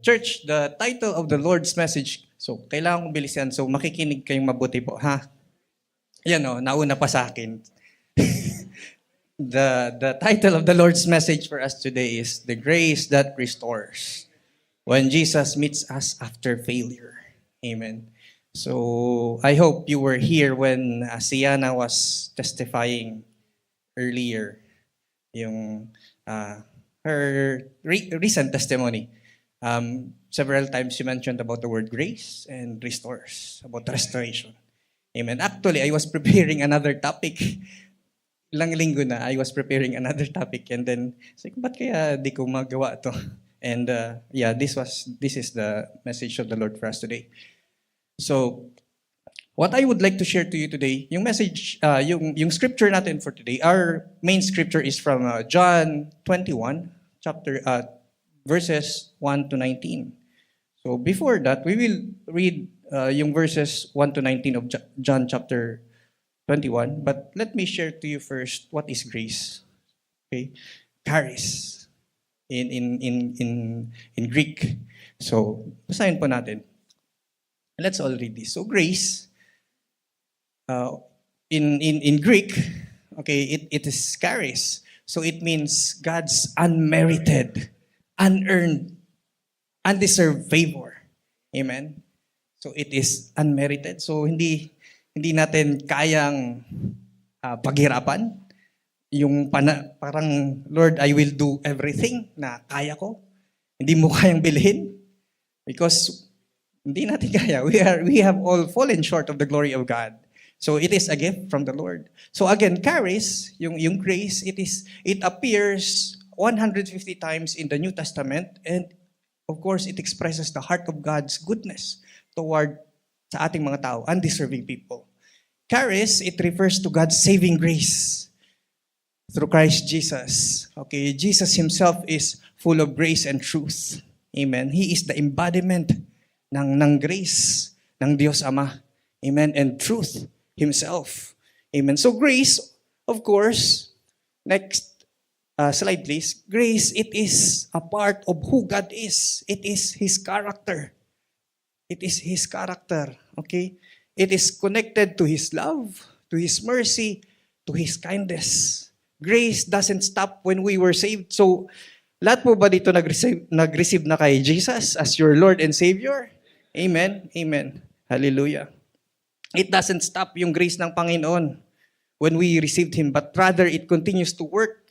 Church, the title of the Lord's message, so kailangan kong bilisan, so makikinig kayong mabuti po, ha? Yan o, nauna pa sa akin. The title of the Lord's message for us today is The Grace That Restores. When Jesus meets us after failure. Amen. So, I hope you were here when Siana was testifying earlier. Yung her recent testimony. Several times she mentioned about the word grace and restores, about restoration. Amen. Actually, I was preparing another topic. Ilang linggo na, I was preparing another topic and then, sabi ko, ba't kaya di ko magawa to? And this is the message of the Lord for us today. So, what I would like to share to you today, yung message, yung scripture natin for today, our main scripture is from John 21, verses 1 to 19. So before that, we will read yung verses 1 to 19 of John chapter 21. But let me share to you first what is grace. Okay, charis in Greek. So basahin po natin. Let's all read this. So grace in Greek, okay, it is charis. So it means God's unmerited, unearned, undeserved favor. Amen? So it is unmerited. So hindi natin kayang paghirapan. Yung parang, Lord, I will do everything na kaya ko. Hindi mo kayang bilhin. Because hindi natin kaya. We have all fallen short of the glory of God. So it is a gift from the Lord. So again, charis, yung grace, it appears 150 times in the New Testament, and of course, it expresses the heart of God's goodness toward sa ating mga tao, undeserving people. Charis, it refers to God's saving grace through Christ Jesus. Okay, Jesus himself is full of grace and truth. Amen. He is the embodiment ng grace ng Diyos Ama. Amen. And truth himself. Amen. So grace, of course, next slide, please. Grace, it is a part of who God is. It is His character. It is His character. Okay? It is connected to His love, to His mercy, to His kindness. Grace doesn't stop when we were saved. So, lahat po ba dito nag-receive na kay Jesus as your Lord and Savior? Amen? Amen. Hallelujah. It doesn't stop yung grace ng Panginoon when we received Him, but rather it continues to work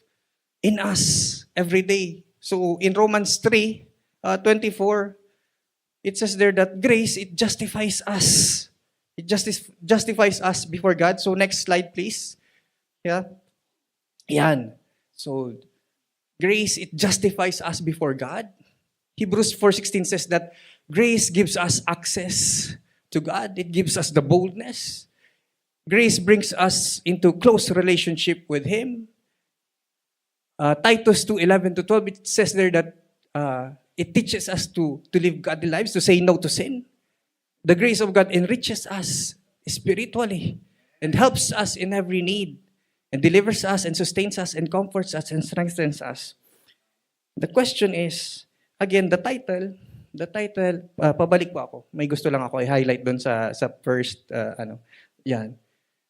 in us every day. So in Romans 3:24, it says there that grace, it justifies us. It justifies us before God. So next slide, please. Yeah. Yan. So grace, it justifies us before God. Hebrews 4:16 says that grace gives us access to God. It gives us the boldness. Grace brings us into close relationship with Him. Titus 2:11-12, it says there that it teaches us to live godly lives, to say no to sin. The grace of God enriches us spiritually and helps us in every need and delivers us and sustains us and comforts us and strengthens us. The question is, again, the title, pabalik po ako. May gusto lang ako i-highlight doon sa first, yan.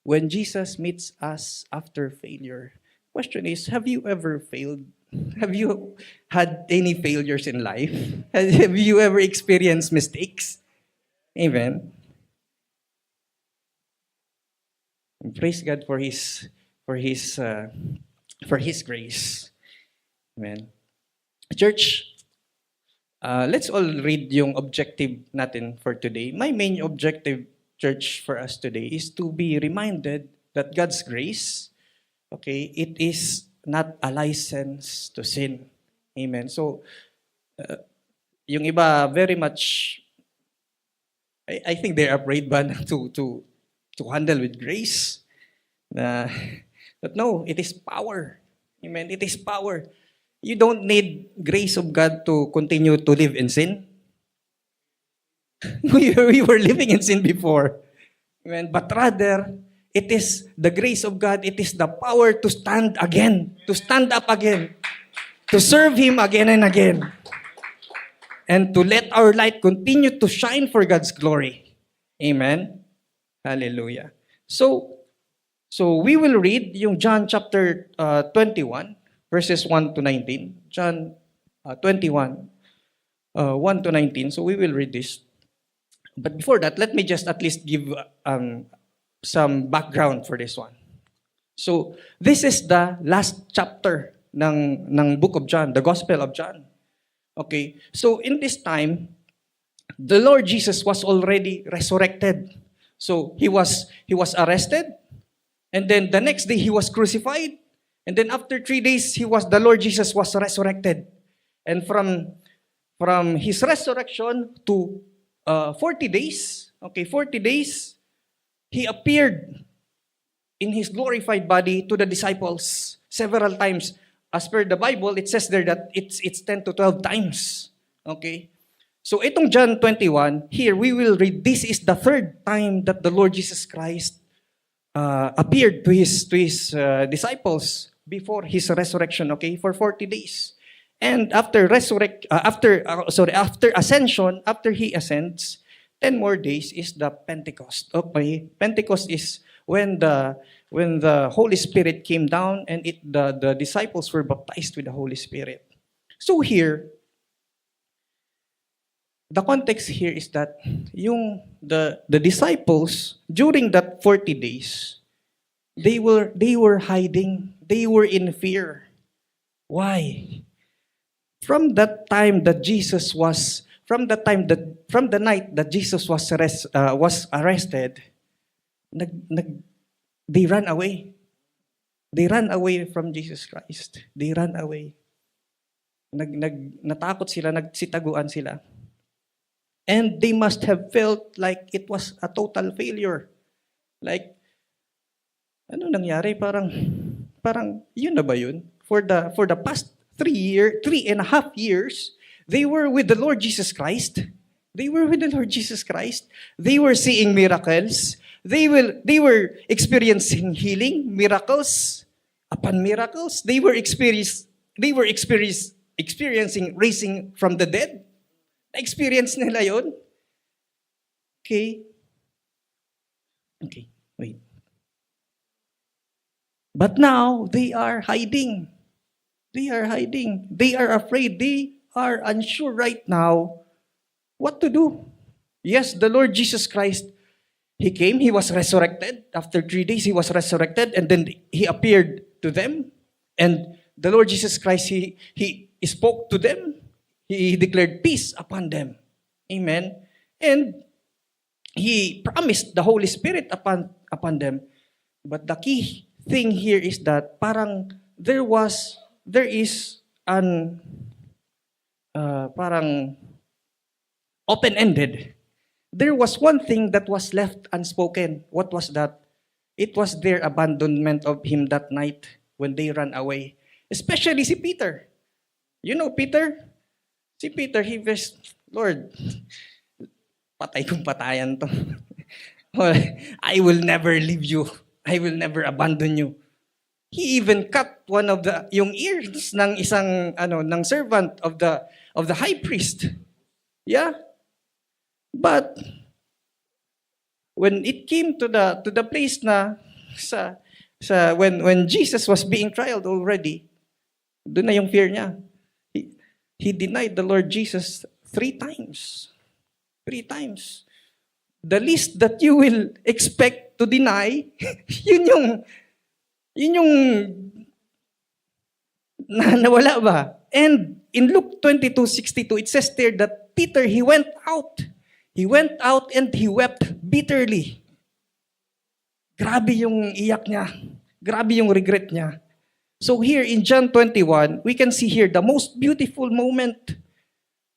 When Jesus meets us after failure. Question is, have you ever failed? Have you had any failures in life? Have you ever experienced mistakes? Amen. And praise God for His grace. Amen. Church, let's all read yung objective natin for today. My main objective, church, for us today is to be reminded that God's grace, okay, it is not a license to sin. Amen. So, yung iba very much, I think they're afraid ba to handle with grace. But no, it is power. Amen. It is power. You don't need grace of God to continue to live in sin. We were living in sin before. Amen. But rather, it is the grace of God. It is the power to stand again, to stand up again, to serve Him again and again. and to let our light continue to shine for God's glory. Amen? Hallelujah. So we will read yung John chapter 21, verses 1 to 19. John 21, 1 to 19. So we will read this. But before that, let me just at least give some background for this one. So this is the last chapter ng book of John, the Gospel of John. Okay, so in this time, the Lord Jesus was already resurrected. So he was arrested, and then the next day he was crucified, and then after 3 days the Lord Jesus was resurrected, and from his resurrection to 40 days, 40 days, he appeared in his glorified body to the disciples several times. As per the Bible, it says there that it's 10 to 12 times. Okay? So itong John 21, here we will read, this is the third time that the Lord Jesus Christ appeared to his disciples before his resurrection, for 40 days. And after ascension, after he ascends, 10 more days is the Pentecost. Okay? Pentecost is when the Holy Spirit came down and the disciples were baptized with the Holy Spirit. So here, the context here is that the disciples during that 40 days, they were hiding, they were in fear. Why? From the night that Jesus was arrested, they ran away. They ran away from Jesus Christ. They ran away. Natakot sila, nagsitaguan sila. And they must have felt like it was a total failure. Like, ano nangyari? Parang, yun na ba yun? For the past 3.5 years, they were with the Lord Jesus Christ. They were with the Lord Jesus Christ. They were seeing miracles. They were experiencing healing, miracles upon miracles. They were experiencing raising from the dead. Na-experience nila yun. Okay, wait. But now, they are hiding. They are hiding. They are afraid. They are unsure right now what to do. Yes, the Lord Jesus Christ, He came, He was resurrected. After 3 days, He was resurrected, and then He appeared to them. And the Lord Jesus Christ, He spoke to them. He declared peace upon them. Amen. And He promised the Holy Spirit upon them. But the key thing here is that parang there is an parang open-ended. There was one thing that was left unspoken. What was that? It was their abandonment of Him that night when they ran away. Especially si Peter. You know Peter? Si Peter, he was, Lord, patay kong patayan to. I will never leave you. I will never abandon you. He even cut one of yung ears ng isang ng servant of the high priest. Yeah. But when it came to the place na when Jesus was being trialed already, doon na yung fear niya. He denied the Lord Jesus 3 times. 3 times. The least that you will expect to deny, yun yung nawala ba? And in Luke 22:62, it says there that Peter, he went out and he wept bitterly. Grabe yung iyak niya. Grabe yung regret niya. So here in John 21, we can see here the most beautiful moment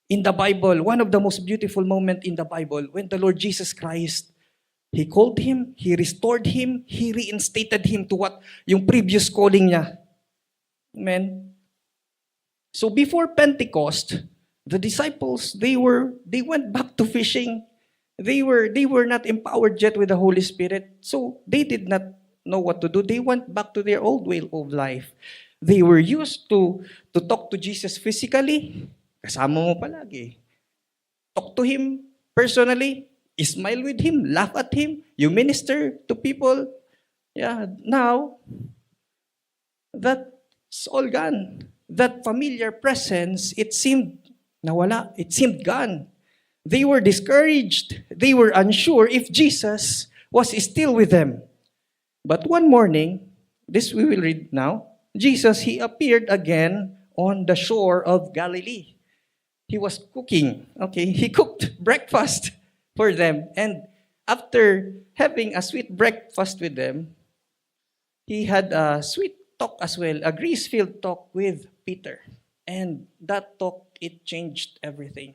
in the Bible, one of the most beautiful moment in the Bible, when the Lord Jesus Christ, He called him, He restored him, He reinstated him to what? Yung previous calling niya. Amen? So before Pentecost, the disciples, they went back to fishing. They were not empowered yet with the Holy Spirit. So they did not know what to do. They went back to their old way of life. They were used to talk to Jesus physically. Kasama mo palagi. talk to him personally, smile with him, laugh at him, you minister to people. Yeah, now that's all gone. That familiar presence, it seemed nawala, it seemed gone. They were discouraged. They were unsure if Jesus was still with them. But one morning, this we will read now, Jesus, he appeared again on the shore of Galilee. He was cooking. Okay, he cooked breakfast for them. And after having a sweet breakfast with them, he had a sweet talk as well, a grace-filled talk with Peter. And that talk, it changed everything.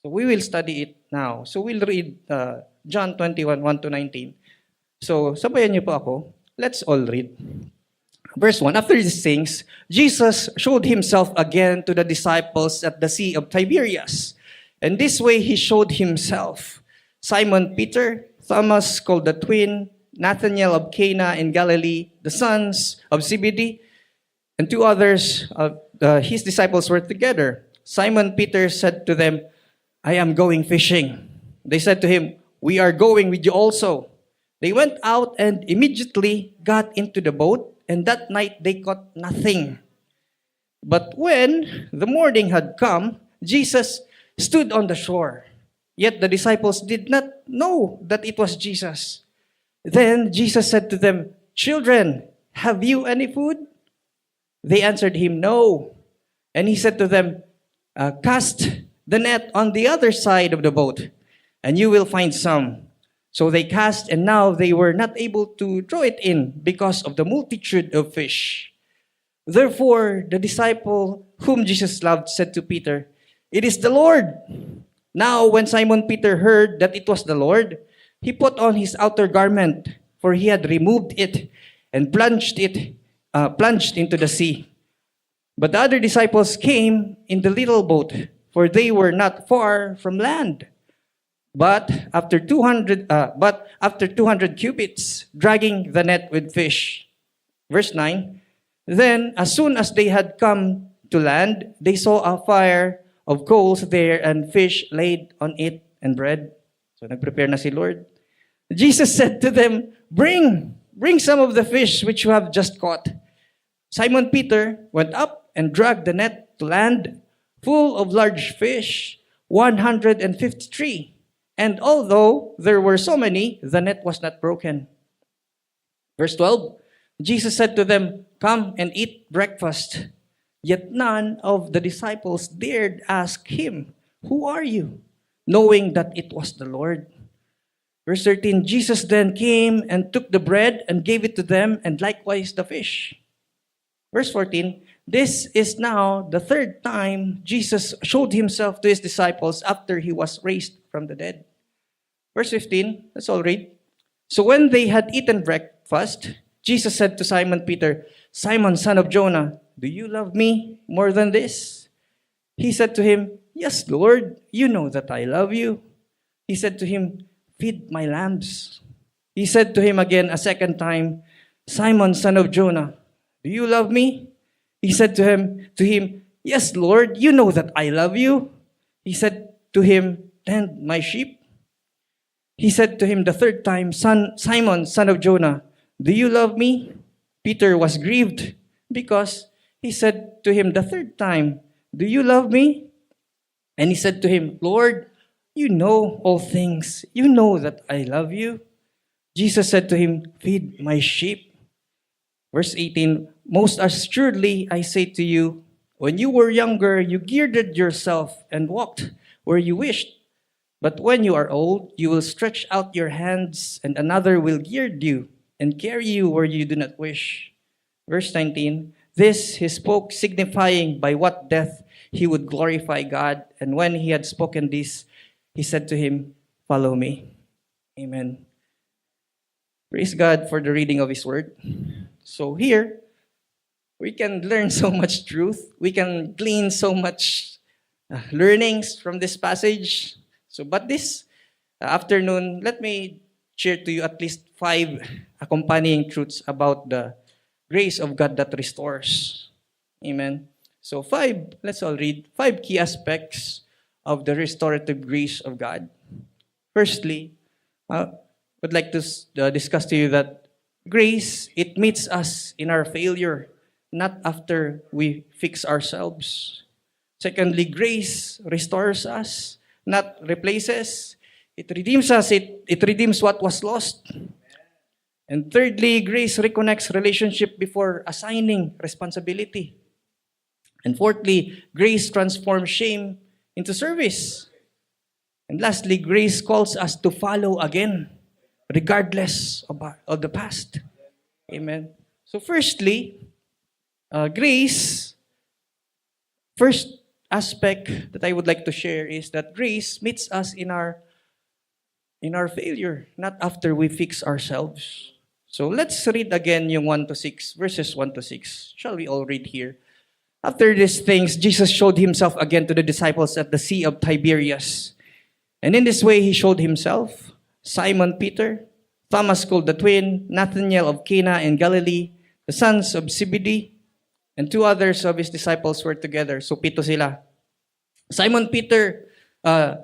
So we will study it now. So we'll read John 21, 1 to 19. So sabayan niyo po ako. Let's all read. Verse 1, after these things, Jesus showed himself again to the disciples at the Sea of Tiberias. And this way he showed himself. Simon Peter, Thomas called the twin, Nathanael of Cana in Galilee, the sons of Zebedee, and two others of his disciples were together. Simon Peter said to them, I am going fishing. They said to him, we are going with you also. They went out and immediately got into the boat, and that night they caught nothing. But when the morning had come, Jesus stood on the shore. Yet the disciples did not know that it was Jesus. Then Jesus said to them, children, have you any food? They answered him, no. And he said to them, cast the net on the other side of the boat, and you will find some. So they cast, and now they were not able to draw it in because of the multitude of fish. Therefore, the disciple whom Jesus loved said to Peter, it is the Lord. Now, when Simon Peter heard that it was the Lord, he put on his outer garment, for he had removed it, and plunged into the sea. But the other disciples came in the little boat, for they were not far from land. But after 200 cubits, dragging the net with fish. Verse 9, then as soon as they had come to land, they saw a fire of coals there and fish laid on it and bread. So nagprepare na si Lord. Jesus said to them, bring some of the fish which you have just caught. Simon Peter went up and dragged the net to land, full of large fish, 153. And although there were so many, the net was not broken. Verse 12, Jesus said to them, come and eat breakfast. Yet none of the disciples dared ask him, who are you? Knowing that it was the Lord. Verse 13, Jesus then came and took the bread and gave it to them, and likewise the fish. Verse 14, this is now the third time Jesus showed himself to his disciples after he was raised from the dead. Verse 15, let's all read. So when they had eaten breakfast, Jesus said to Simon Peter, Simon, son of Jonah, do you love me more than this? He said to him, yes, Lord, you know that I love you. He said to him, feed my lambs. He said to him again a second time, Simon, son of Jonah, do you love me? He said to him, yes, Lord, you know that I love you. He said to him, tend my sheep. He said to him the third time, Simon, son of Jonah, do you love me? Peter was grieved because he said to him the third time, do you love me? And he said to him, Lord, you know all things. You know that I love you. Jesus said to him, feed my sheep. Verse 18, most assuredly I say to you, when you were younger, you girded yourself and walked where you wished. But when you are old, you will stretch out your hands, and another will gird you and carry you where you do not wish. Verse 19, this he spoke, signifying by what death he would glorify God. And when he had spoken this, he said to him, follow me. Amen. Praise God for the reading of his word. So here, we can learn so much truth. We can glean so much learnings from this passage. So, but this afternoon, let me share to you at least 5 accompanying truths about the grace of God that restores. Amen. So 5, let's all read 5 key aspects of the restorative grace of God. Firstly, I would like to discuss to you that grace, it meets us in our failure, not after we fix ourselves. Secondly, grace restores us, not replaces. It redeems us, it redeems what was lost. And thirdly, grace reconnects relationship before assigning responsibility. And fourthly, grace transforms shame into service. And lastly, grace calls us to follow again, regardless of the past. Amen. So firstly, grace, first aspect that I would like to share is that grace meets us in our failure, not after we fix ourselves. So let's read again yung 1 to 6, verses 1 to 6. Shall we all read here? After these things, Jesus showed himself again to the disciples at the Sea of Tiberias. And in this way he showed himself, Simon Peter, Thomas called the twin, Nathanael of Cana in Galilee, the sons of Zebedee, and two others of his disciples were together. So pito sila. Simon Peter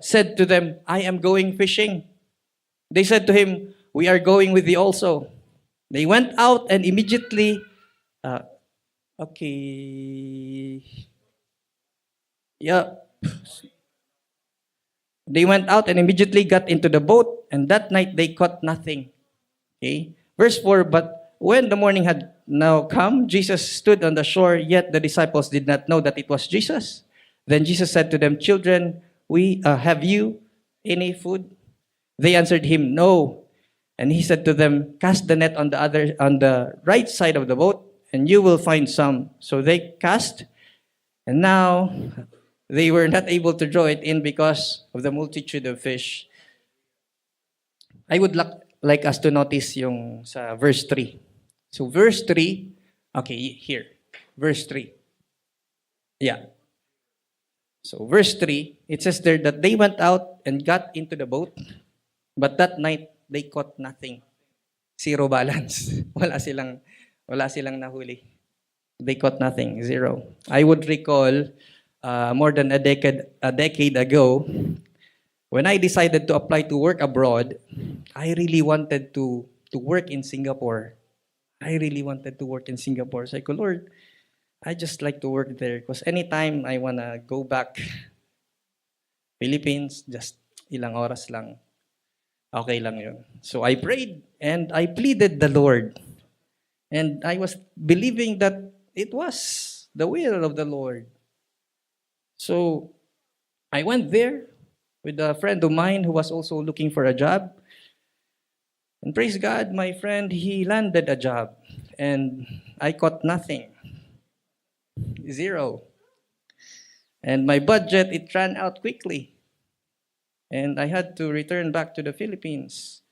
said to them, I am going fishing. They said to him, we are going with thee also. They went out and immediately, They went out and immediately got into the boat, and that night they caught nothing. Okay? Verse 4, but when the morning had now come, Jesus stood on the shore, yet the disciples did not know that it was Jesus. Then Jesus said to them, children, have you any food? They answered him, no. And he said to them, cast the net on the right side of the boat, and you will find some. So they cast, and now they were not able to draw it in because of the multitude of fish. I would like us to notice yung sa verse 3. So verse 3, okay, here. Verse 3. Yeah. So verse 3, it says there that they went out and got into the boat, but that night they caught nothing. Zero balance. Wala silang nahuli. They caught nothing. Zero. I would recall more than a decade ago, when I decided to apply to work abroad, I really wanted to work in Singapore. I really wanted to work in Singapore. So I go, Lord, I just like to work there because anytime I wanna go back Philippines, just ilang oras lang. Okay lang yun. So I prayed and I pleaded the Lord. And I was believing that it was the will of the Lord. So I went there with a friend of mine who was also looking for a job. And praise God, my friend, he landed a job. And I caught nothing. Zero. And my budget, it ran out quickly. And I had to return back to the Philippines.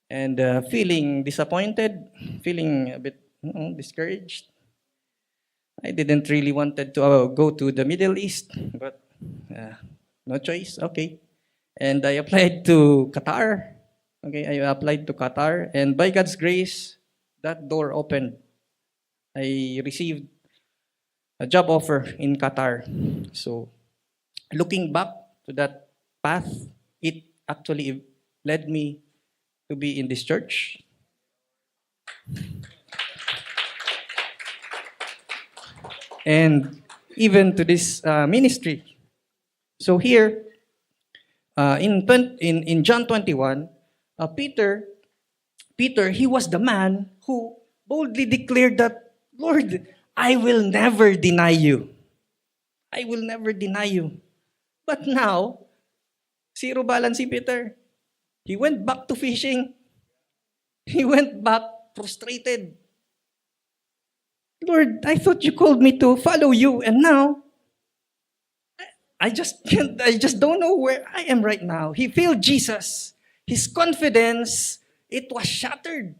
And feeling disappointed, feeling a bit discouraged. I didn't really wanted to go to the Middle East, but no choice, okay. And I applied to Qatar. Okay, I applied to Qatar, and by God's grace, that door opened. I received a job offer in Qatar. So, looking back to that path, it actually led me to be in this church. And even to this ministry. So here, in John 21, Peter, he was the man who boldly declared that, Lord, I will never deny you. I will never deny you. But now, zero balance si Peter. He went back to fishing. He went back frustrated. Lord, I thought you called me to follow you, and now I just don't know where I am right now. He failed Jesus. His confidence, it was shattered.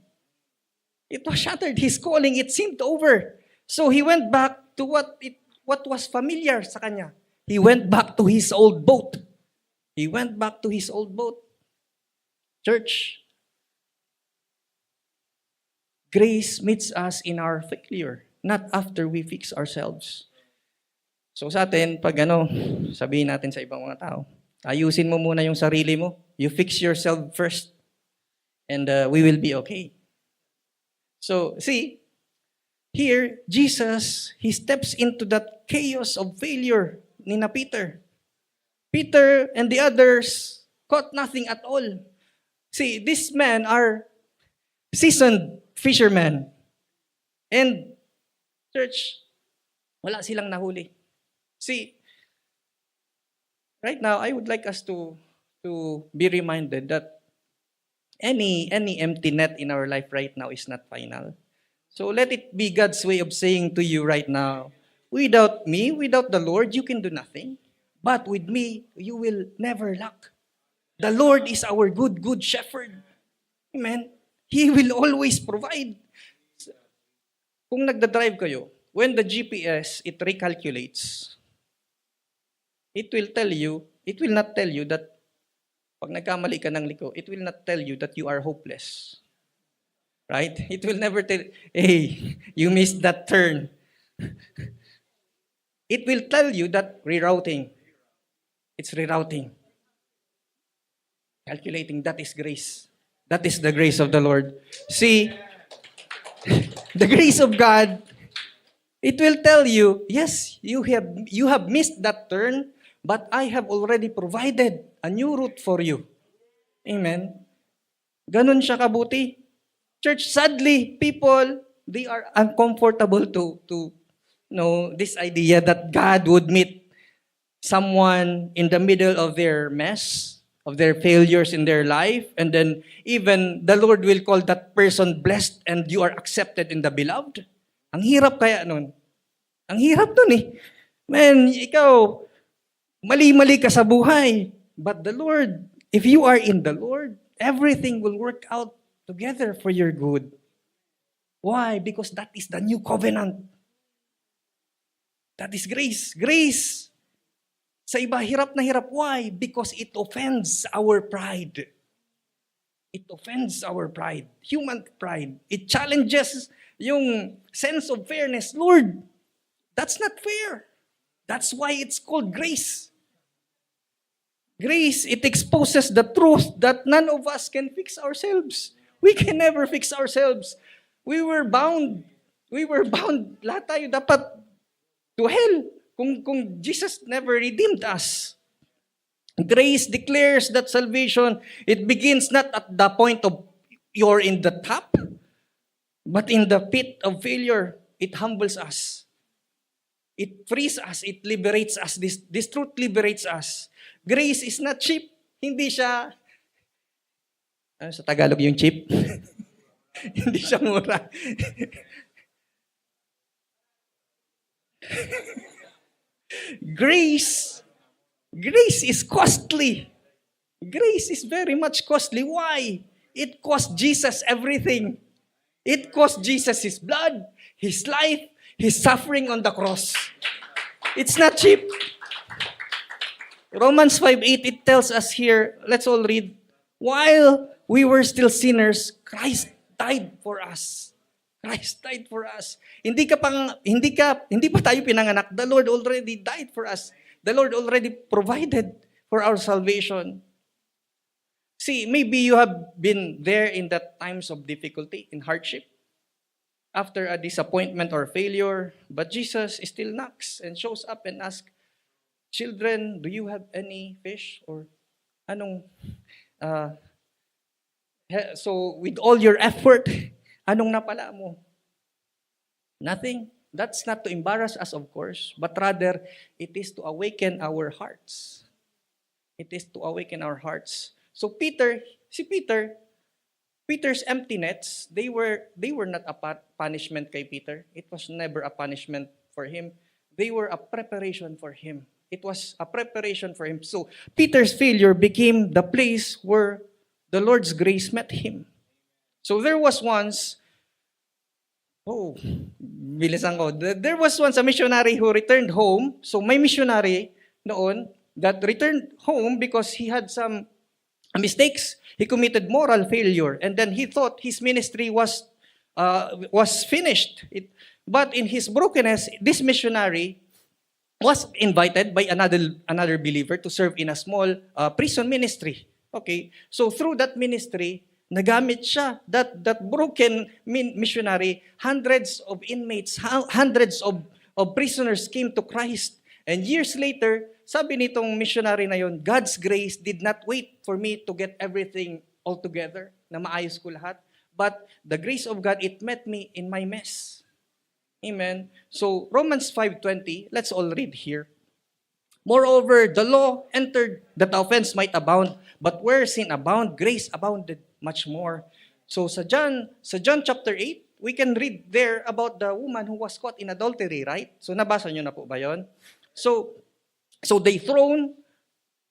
It was shattered. His calling, it seemed over. So he went back to what was familiar sa kanya. He went back to his old boat. He went back to his old boat. Church, grace meets us in our failure, not after we fix ourselves. So sa atin, pag sabihin natin sa ibang mga tao, ayusin mo muna yung sarili mo. You fix yourself first and we will be okay. So see, here, Jesus, he steps into that chaos of failure ni na Peter. Peter and the others caught nothing at all. See, these men are seasoned fishermen. And church, wala silang nahuli. See, right now, I would like us to be reminded that any empty net in our life right now is not final. So let it be God's way of saying to you right now, without me, without the Lord, you can do nothing. But with me, you will never lack. The Lord is our good shepherd. Amen? He will always provide. Kung nagda-drive kayo, when the GPS, it recalculates, it will not tell you that pag nagkamali ka ng liko, it will not tell you that you are hopeless. Right? It will never tell, hey, you missed that turn. It will tell you that rerouting. It's rerouting. Calculating, that is grace. That is the grace of the Lord. See, the grace of God, it will tell you, yes, you have missed that turn, but I have already provided a new route for you. Amen? Ganon siya kabuti. Church, sadly, people, they are uncomfortable to know this idea that God would meet someone in the middle of their mess, of their failures in their life, and then even the Lord will call that person blessed and you are accepted in the beloved. Ang hirap kaya nun. Ang hirap nun eh. Man, ikaw, mali-mali ka sa buhay. But the Lord, if you are in the Lord, everything will work out together for your good. Why? Because that is the new covenant. That is grace. Grace. Sa iba, hirap na hirap. Why? Because it offends our pride. It offends our pride. Human pride. It challenges yung sense of fairness. Lord, that's not fair. That's why it's called grace. Grace, it exposes the truth that none of us can fix ourselves. We can never fix ourselves. We were bound. Lahat tayo dapat to hell kung Jesus never redeemed us. Grace declares that salvation, it begins not at the point of you're in the top, but in the pit of failure. It humbles us. It frees us. It liberates us. This truth liberates us. Grace is not cheap. Hindi siya, sa Tagalog yung cheap? Hindi siya mura. Grace is costly. Grace is very much costly. Why? It cost Jesus everything. It cost Jesus his blood, his life, his suffering on the cross. It's not cheap. Romans 5:8, it tells us here, let's all read, while we were still sinners, Christ died for us. Christ died for us. Hindi pa tayo pinanganak. The Lord already died for us. The Lord already provided for our salvation. See, maybe you have been there in the times of difficulty, in hardship, after a disappointment or failure, but Jesus still knocks and shows up and asks, children, do you have any fish? Or anong, so with all your effort, anong napala mo? Nothing. That's not to embarrass us, of course, but rather, it is to awaken our hearts. It is to awaken our hearts. So Peter's empty nets, they were not a punishment kay Peter. It was never a punishment for him. They were a preparation for him. It was a preparation for him. So Peter's failure became the place where the Lord's grace met him. So there was once, bilisan ko. There was once a missionary who returned home. So may missionary noon that returned home because he had some mistakes. He committed moral failure, and then he thought his ministry was finished. But in his brokenness, this missionary was invited by another believer to serve in a small prison ministry. Okay, so through that ministry, nagamit siya, that broken missionary, hundreds of inmates, hundreds of prisoners came to Christ. And years later, sabi nitong missionary na yon, God's grace did not wait for me to get everything all together, na maayos ko lahat. But the grace of God, it met me in my mess. Amen. So Romans 5:20, let's all read here. Moreover, the law entered that the offense might abound, but where sin abound, grace abounded much more. So sa John chapter 8, we can read there about the woman who was caught in adultery, right? So nabasa nyo na po ba yun? So they thrown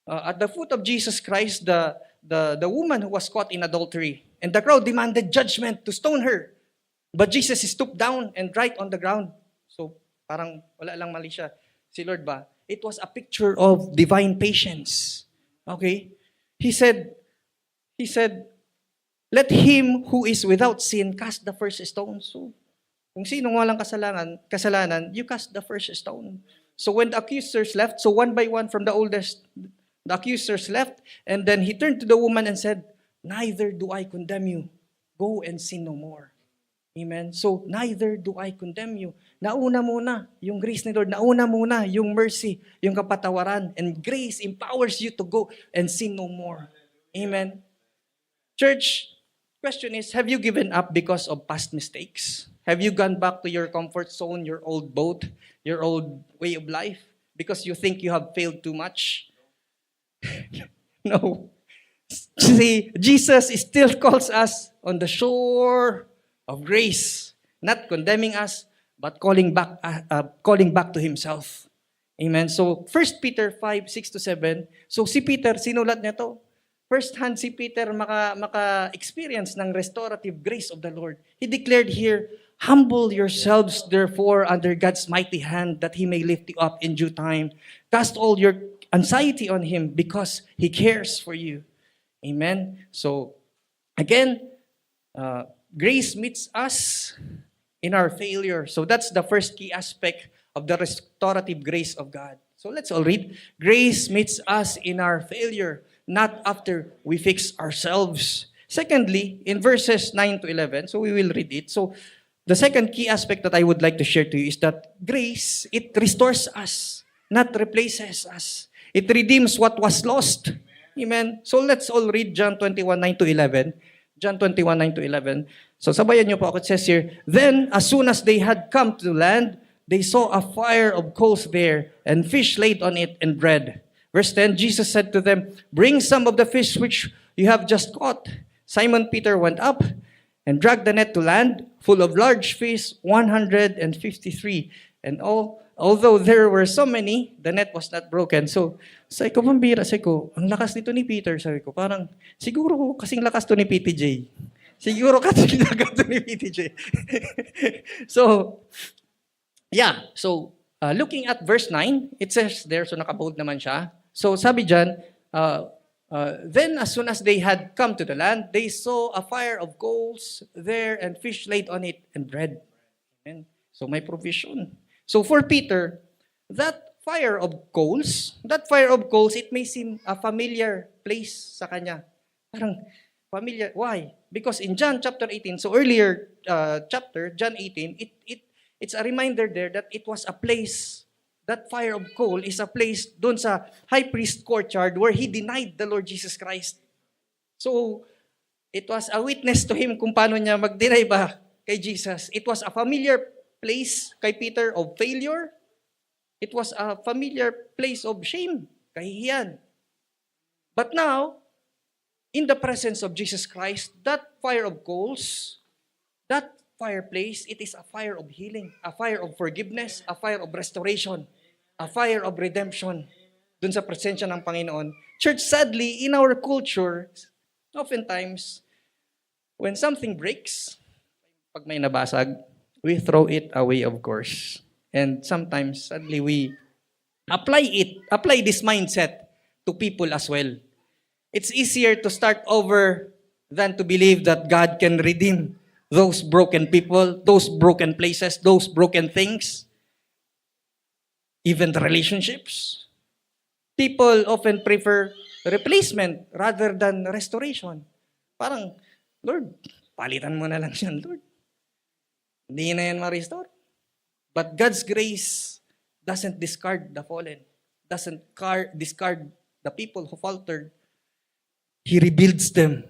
at the foot of Jesus Christ the woman who was caught in adultery, and the crowd demanded judgment to stone her. But Jesus stooped down and right on the ground. So parang wala lang mali siya. Si Lord ba? It was a picture of divine patience. Okay? He said, let him who is without sin cast the first stone. So, kung sino walang kasalanan, you cast the first stone. So when the accusers left, so one by one from the oldest, the accusers left, and then he turned to the woman and said, neither do I condemn you. Go and sin no more. Amen? So, neither do I condemn you. Nauna muna yung grace ni Lord. Nauna muna yung mercy, yung kapatawaran. And grace empowers you to go and sin no more. Amen? Church, question is, have you given up because of past mistakes? Have you gone back to your comfort zone, your old boat, your old way of life? Because you think you have failed too much? No. See, Jesus still calls us on the shore of grace, not condemning us, but calling back to Himself. Amen. So 1 Peter 5:6-7. So si Peter, sinulat niya to. First hand si Peter maka-experience ng restorative grace of the Lord. He declared here, humble yourselves therefore under God's mighty hand that He may lift you up in due time. Cast all your anxiety on Him because He cares for you. Amen. So again, grace meets us in our failure. So that's the first key aspect of the restorative grace of God. So let's all read. Grace meets us in our failure, not after we fix ourselves. Secondly, in verses 9-11, so we will read it. So the second key aspect that I would like to share to you is that grace, it restores us, not replaces us. It redeems what was lost. Amen. So let's all read John 21:9-11. John 21:9-11. So sabayan niyo po ako. It says here, then as soon as they had come to land, they saw a fire of coals there, and fish laid on it, and bread. Verse 10, Jesus said to them, bring some of the fish which you have just caught. Simon Peter went up and dragged the net to land, full of large fish, 153. And although there were so many, the net was not broken. So, sabi ko, pambira, sabi ko, ang lakas nito ni Peter, sabi ko, parang, siguro kasing lakas to ni PTJ. Siguro kasing lakas to ni PTJ. So, yeah. So, looking at verse 9, it says there, so nakabold naman siya. So, sabi dyan, then as soon as they had come to the land, they saw a fire of coals there and fish laid on it and bread. And so, may provision. So for Peter, that fire of coals, it may seem a familiar place sa kanya. Parang familiar. Why? Because in John chapter 18, so earlier chapter, John 18, it's a reminder there that it was a place, that fire of coal is a place doon sa high priest courtyard where he denied the Lord Jesus Christ. So, it was a witness to him kung paano niya mag-deny ba kay Jesus. It was a familiar place kay Peter of failure. It was a familiar place of shame, kahihiyan. But now, in the presence of Jesus Christ, that fire of coals, that fireplace, it is a fire of healing, a fire of forgiveness, a fire of restoration, a fire of redemption dun sa presensya ng Panginoon. Church, sadly, in our culture, oftentimes, when something breaks, pag may nabasag, we throw it away, of course. And sometimes, sadly, we apply this mindset to people as well. It's easier to start over than to believe that God can redeem those broken people, those broken places, those broken things. even the relationships. People often prefer replacement rather than restoration. Parang, Lord, palitan mo na lang yan, Lord. Hindi na yan ma-restore. But God's grace doesn't discard the fallen, doesn't discard the people who faltered. He rebuilds them.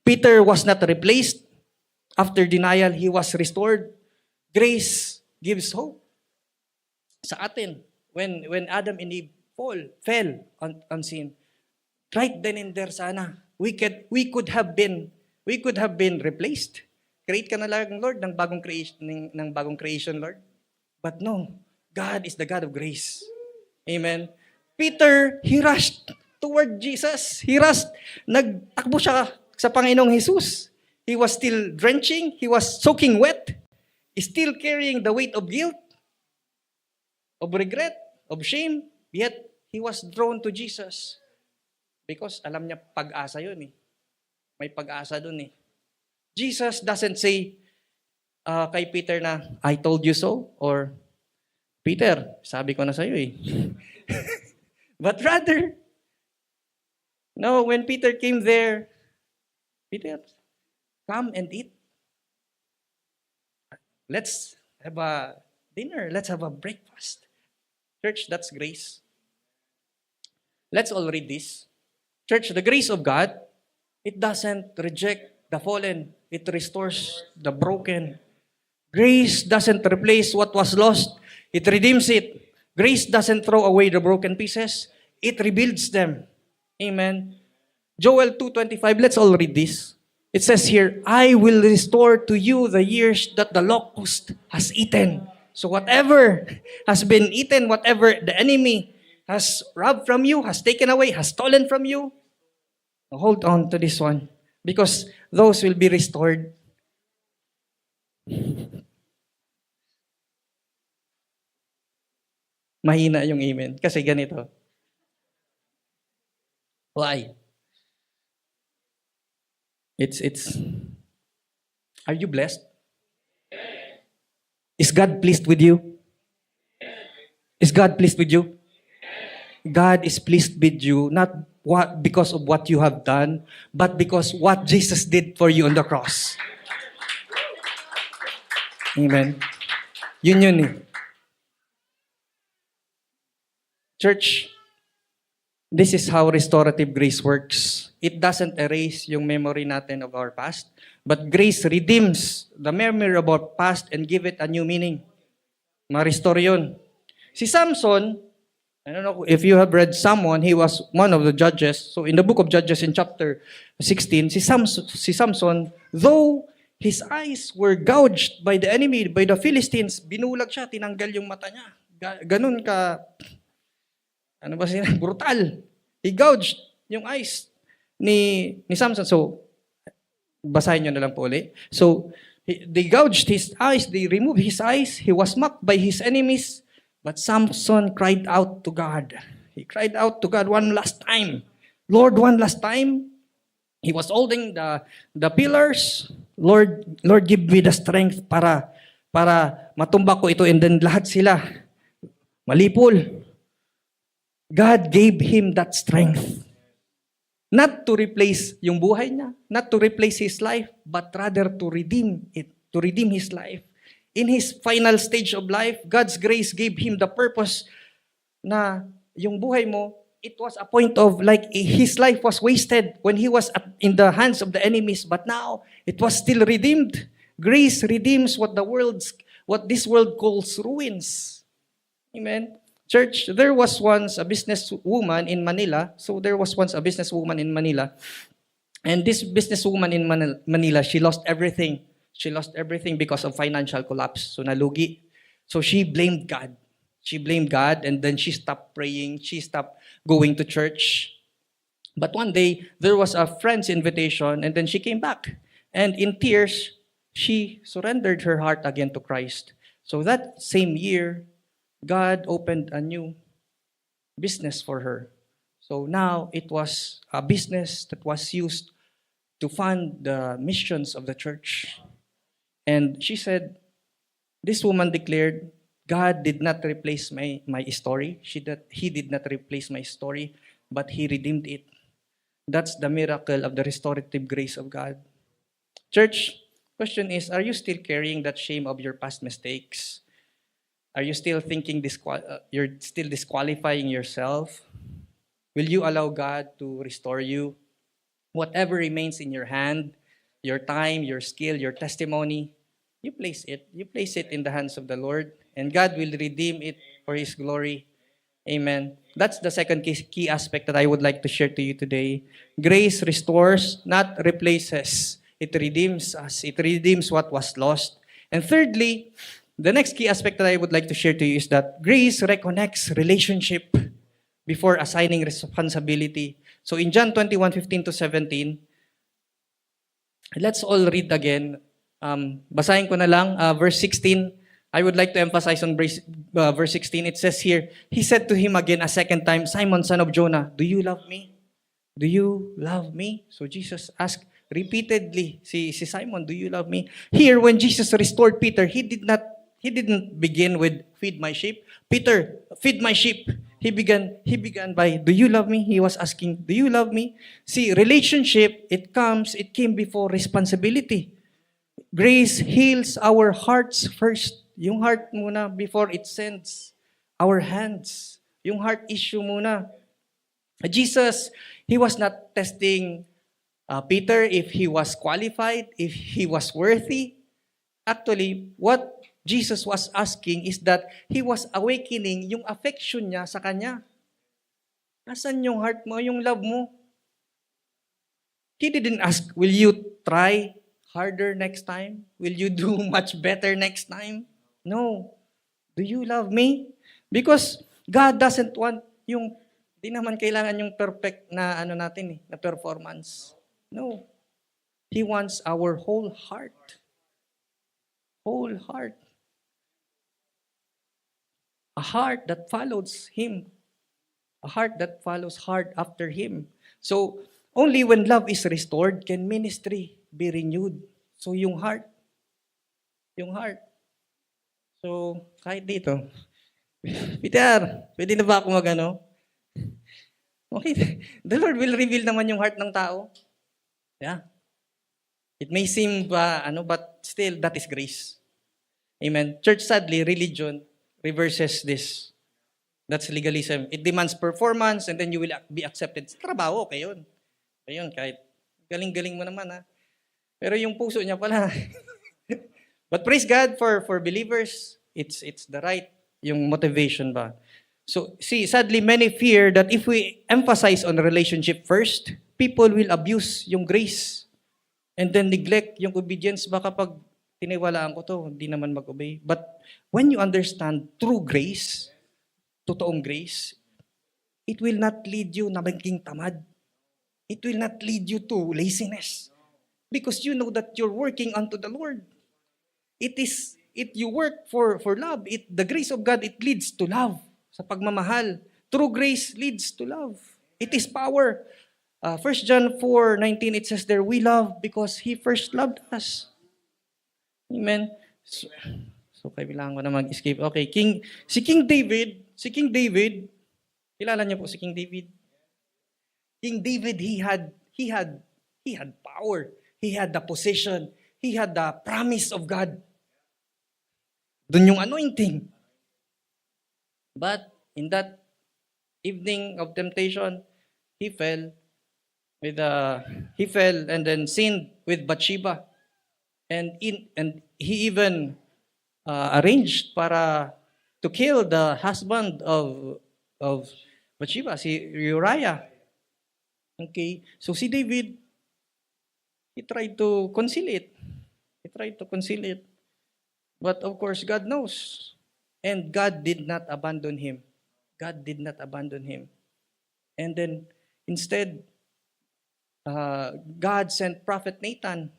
Peter was not replaced. After denial, he was restored. Grace gives hope. Sa atin, when Adam and Eve fell on sin, right then and there sana, we could have been replaced. Create ka na lang, Lord, ng bagong creation, Lord. But no, God is the God of grace. Amen. Peter, he rushed toward Jesus. Nagtakbo siya sa Panginoong Jesus. He was still drenching, he was soaking wet, still carrying the weight of guilt, of regret, of shame, yet he was drawn to Jesus. Because alam niya, pag-asa yun eh. May pag-asa dun eh. Jesus doesn't say kay Peter na, I told you so, or, Peter, sabi ko na sa'yo eh. But rather, no, when Peter came there, Peter, come and eat. Let's have a dinner. Let's have a breakfast. Church, that's grace. Let's all read this. Church, the grace of God, it doesn't reject the fallen. It restores the broken. Grace doesn't replace what was lost. It redeems it. Grace doesn't throw away the broken pieces. It rebuilds them. Amen. Joel 2:25, let's all read this. It says here, I will restore to you the years that the locust has eaten. So whatever has been eaten, whatever the enemy has robbed from you, has taken away, has stolen from you, hold on to this one. Because those will be restored. Mahina yung amen. Kasi ganito. Why? Are you blessed? Is God pleased with you? Is God pleased with you? God is pleased with you, not because of what you have done, but because what Jesus did for you on the cross. Amen. Yun eh. Church, this is how restorative grace works. It doesn't erase yung memory natin of our past, but grace redeems the memory of our past and give it a new meaning. Ma-restore yun. Si Samson, I don't know if you have read Samuel, he was one of the judges. So in the book of Judges in chapter 16, si Samson, though his eyes were gouged by the enemy, by the Philistines, binulag siya, tinanggal yung mata niya. Ganun ka, brutal. He gouged yung eyes ni Samson. So, basahin nyo na lang po ulit. So, they gouged his eyes, they removed his eyes, he was mocked by his enemies, but Samson cried out to God. He cried out to God one last time. Lord, one last time. He was holding the pillars. Lord, give me the strength para matumba ko ito, and then lahat sila malipol. God gave him that strength. Not to replace yung buhay niya, not to replace his life, but rather to redeem it, to redeem his life. In his final stage of life, God's grace gave him the purpose na yung buhay mo, it was a point of like his life was wasted when he was in the hands of the enemies, but now it was still redeemed. Grace redeems what this world calls ruins. Amen. Church, there was once a businesswoman in Manila. And this businesswoman in Manila, she lost everything. She lost everything because of financial collapse. So nalugi. So she blamed God. And then she stopped praying. She stopped going to church. But one day, there was a friend's invitation, and then she came back. And in tears, she surrendered her heart again to Christ. So that same year, God opened a new business for her. So now it was a business that was used to fund the missions of the church. And she said, this woman declared, God did not replace my story. He did not replace my story, but He redeemed it. That's the miracle of the restorative grace of God. Church, question is, are you still carrying that shame of your past mistakes? Are you still thinking you're still disqualifying yourself? Will you allow God to restore you? Whatever remains in your hand, your time, your skill, your testimony, you place it. You place it in the hands of the Lord, and God will redeem it for His glory. Amen. That's the second key aspect that I would like to share to you today. Grace restores, not replaces. It redeems us. It redeems what was lost. And thirdly, the next key aspect that I would like to share to you is that grace reconnects relationship before assigning responsibility. So in John 21:15-17, let's all read again. Basahin ko na lang, verse 16. I would like to emphasize on verse 16. It says here, He said to him again a second time, Simon, son of Jonah, do you love me? Do you love me? So Jesus asked repeatedly, si Simon, do you love me? Here, when Jesus restored Peter, He didn't begin with, feed my sheep. Peter, feed my sheep. He began by, do you love me? He was asking, do you love me? See, relationship, it came before responsibility. Grace heals our hearts first. Yung heart muna before it sends our hands. Yung heart issue muna. Jesus, He was not testing Peter if he was qualified, if he was worthy. Actually, what Jesus was asking is that He was awakening yung affection niya sa Kanya. Nasaan yung heart mo, yung love mo? He didn't ask, will you try harder next time? Will you do much better next time? No. Do you love me? Because God doesn't want yung, di naman kailangan yung perfect na natin na performance. No. He wants our whole heart. Whole heart. A heart that follows Him. A heart that follows hard after Him. So, only when love is restored can ministry be renewed. So, yung heart. So, kahit dito, Peter, pwede na ba ako Okay, the Lord will reveal naman yung heart ng tao. Yeah. It may seem but still, that is grace. Amen. Church, sadly, religion reverses this. That's legalism. It demands performance and then you will be accepted. Sa trabaho, okay yun. Ayun, kahit galing-galing mo naman Pero yung puso niya pala. But praise God for believers, it's the right yung motivation ba. So see, sadly many fear that if we emphasize on relationship first, people will abuse yung grace and then neglect yung obedience. Baka pag tiniwalaan ko to, hindi naman mag-obey. But when you understand true grace, totoong grace, it will not lead you na maging tamad. It will not lead you to laziness. Because you know that you're working unto the Lord. You work for love. The grace of God, it leads to love. Sa pagmamahal. True grace leads to love. It is power. 1 John 4:19, it says there, we love because He first loved us. Amen. So kailangan ko na mag-escape. Okay, si King David, kilala niyo po si King David? King David, he had power. He had the position. He had the promise of God. Doon yung anointing. But in that evening of temptation, he fell and then sinned with Bathsheba. And he even arranged to kill the husband of Bathsheba, si Uriah. Okay, so si David, he tried to conceal it. But of course, God knows. And God did not abandon him. And then, instead, God sent Prophet Nathan.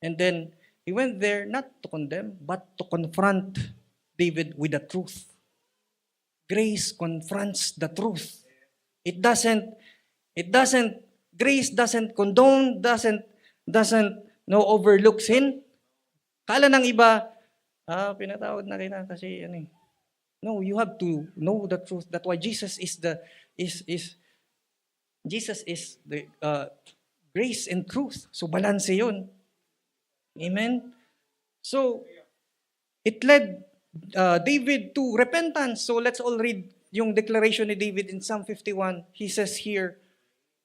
And then, he went there not to condemn, but to confront David with the truth. Grace confronts the truth. Grace doesn't condone, doesn't overlook sin. Kala ng iba, pinatawad na kita kasi No, you have to know the truth. That's why Jesus is the is Jesus is the grace and truth. So balance 'yun. Amen. So it led David to repentance. So let's all read yung declaration ni David in Psalm 51. He says here,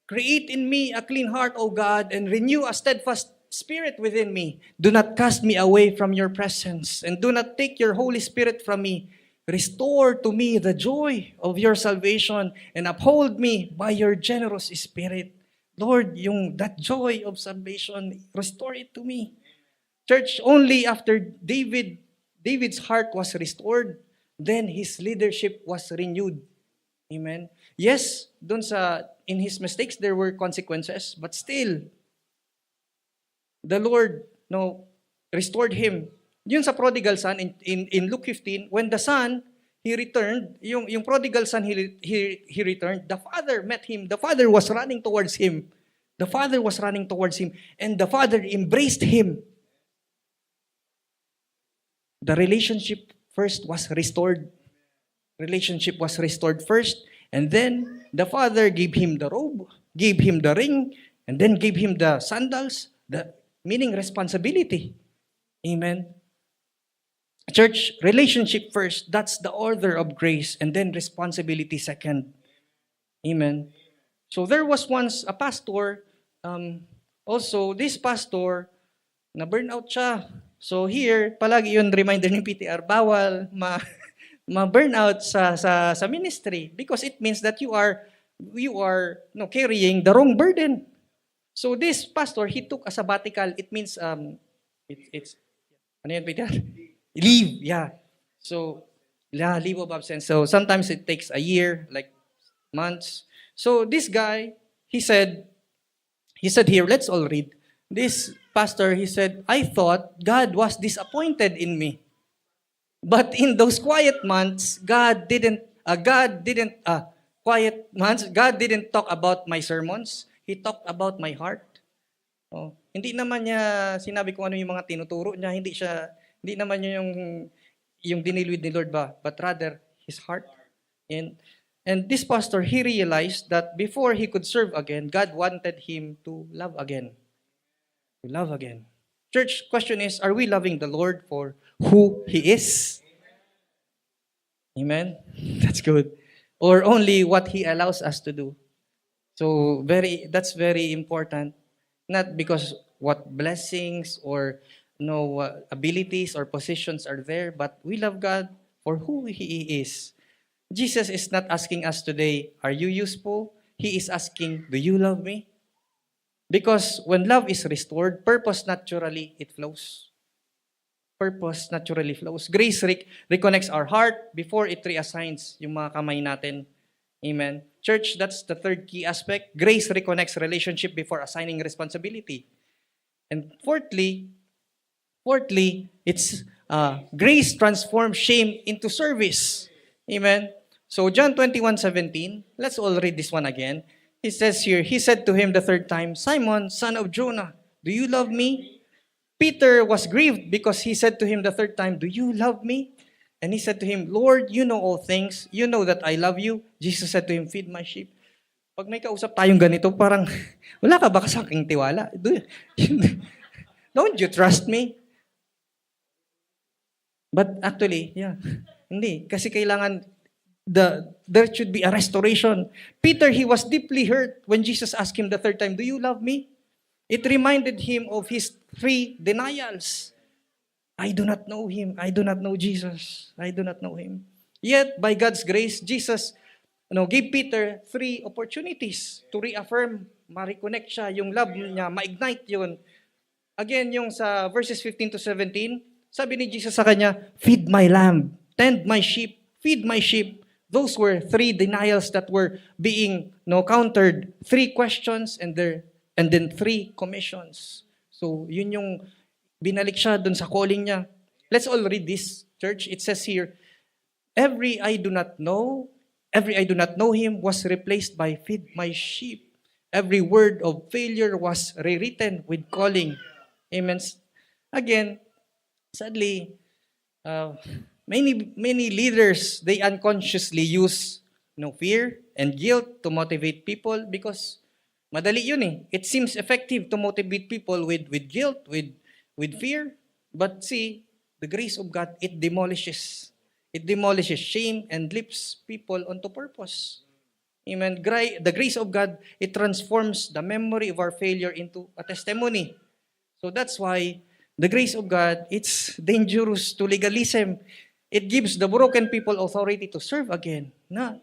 "Create in me a clean heart, O God, and renew a steadfast spirit within me. Do not cast me away from your presence, and do not take your Holy Spirit from me. Restore to me the joy of your salvation, and uphold me by your generous spirit." Lord, yung that joy of salvation, restore it to me. Church, only after David's heart was restored, then his leadership was renewed. Amen. Yes, dun sa in his mistakes there were consequences, but still the Lord restored him. Yun sa prodigal son in Luke 15, when the son he returned, yung prodigal son he returned, the father met him. The father was running towards him. The father was running towards him, and the father embraced him. The relationship first was restored. Relationship was restored first, and then the father gave him the robe, gave him the ring, and then gave him the sandals, the meaning responsibility. Amen. Church, relationship first, that's the order of grace, and then responsibility second. Amen. So there was once a pastor, also this pastor, na burnout siya. So here, palagi yun reminder ng PTR, bawal ma-burnout sa ministry because it means that you are carrying the wrong burden. So this pastor, he took a sabbatical. It means it's ano yan, PTR? Leave, yeah. So leave of absence. So sometimes it takes a year, like months. So this guy, he said here, let's all read. This pastor, he said, "I thought God was disappointed in me. But in those quiet months, God didn't talk about my sermons. He talked about my heart." Oh, hindi naman niya sinabi kung ano yung mga tinuturo niya, hindi naman niya yung dinilwid ni Lord ba, but rather his heart. And this pastor, he realized that before he could serve again, God wanted him to love again. To love again. Church, question is, are we loving the Lord for who He is? Amen? That's good. Or only what He allows us to do. So that's very important. Not because what blessings or abilities or positions are there, but we love God for who He is. Jesus is not asking us today, are you useful? He is asking, do you love me? Because when love is restored, purpose naturally it flows. Purpose naturally flows. Grace reconnects our heart before it reassigns yung mga kamay natin. Amen. Church, that's the third key aspect. Grace reconnects relationship before assigning responsibility. And fourthly, it's grace transforms shame into service. Amen. So John 21:17, let's all read this one again. He says here, he said to him the third time, "Simon, son of Jonah, do you love me?" Peter was grieved because he said to him the third time, "Do you love me?" And he said to him, "Lord, you know all things. You know that I love you." Jesus said to him, "Feed my sheep." Pag may kausap tayong ganito, parang, wala ka ba sa aking tiwala? Don't you trust me? But actually, yeah, hindi. Kasi kailangan, there should be a restoration. Peter, he was deeply hurt when Jesus asked him the third time, "Do you love me?" It reminded him of his 3 denials. I do not know him. I do not know Jesus. I do not know him. Yet, by God's grace, Jesus gave Peter 3 opportunities to reaffirm, ma-reconnect siya, yung love niya, ma-ignite yun. Again, yung sa verses 15-17, sabi ni Jesus sa kanya, "Feed my lamb, tend my sheep, feed my sheep." Those were 3 denials that were being countered. 3 questions and then 3 commissions. So, yun yung binalik siya dun sa calling niya. Let's all read this, church. It says here, every I do not know him was replaced by feed my sheep. Every word of failure was rewritten with calling. Amen. Again, sadly, Many leaders, they unconsciously use fear and guilt to motivate people because madali yun eh. It seems effective to motivate people with guilt, with fear. But see, the grace of God, it demolishes. It demolishes shame and lifts people onto purpose. Amen. The grace of God, it transforms the memory of our failure into a testimony. So that's why the grace of God, it's dangerous to legalism. It gives the broken people authority to serve again. Na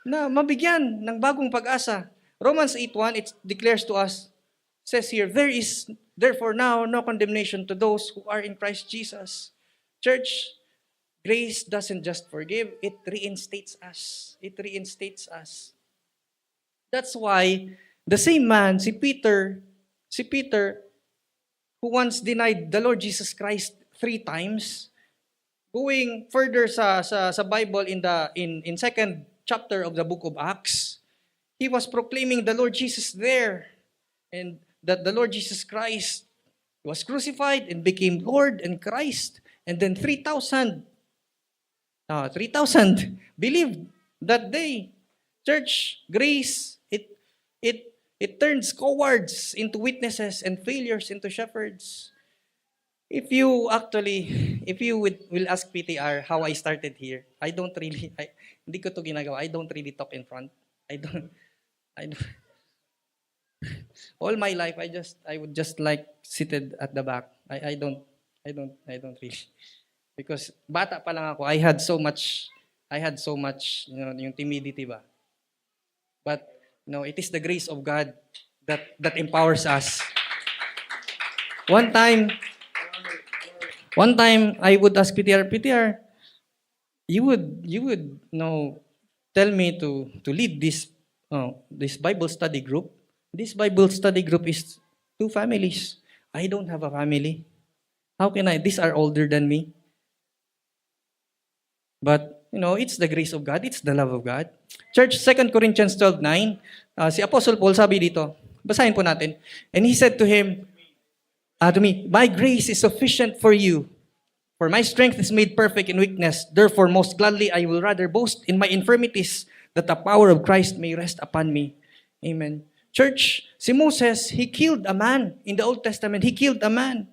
mabigyan ng bagong pag-asa. Romans 8:1, it declares to us, says here, there is therefore now no condemnation to those who are in Christ Jesus. Church, grace doesn't just forgive, it reinstates us. It reinstates us. That's why the same man, si Peter, who once denied the Lord Jesus Christ 3 times, going further sa Bible in second chapter of the book of Acts, he was proclaiming the Lord Jesus there, and that the Lord Jesus Christ was crucified and became Lord and Christ, and then 3,000 believed that day. Church, grace, it turns cowards into witnesses and failures into shepherds. If you will ask PTR how I started here, hindi ko to ginagawa. I don't really talk in front. I don't, all my life, I would just like seated at the back. I don't really. Because bata pa lang ako, I had so much, yung timidity ba. But, it is the grace of God that empowers us. One time, I would ask PTR, you would tell me to lead this Bible study group. This Bible study group is 2 families. I don't have a family. How can I? These are older than me. But, it's the grace of God. It's the love of God. Church, 2 Corinthians 12:9, si Apostle Paul sabi dito, basahin po natin. And he said to me, my grace is sufficient for you, for my strength is made perfect in weakness. Therefore, most gladly, I will rather boast in my infirmities, that the power of Christ may rest upon me. Amen. Church, si Moses, he killed a man. In the Old Testament, he killed a man.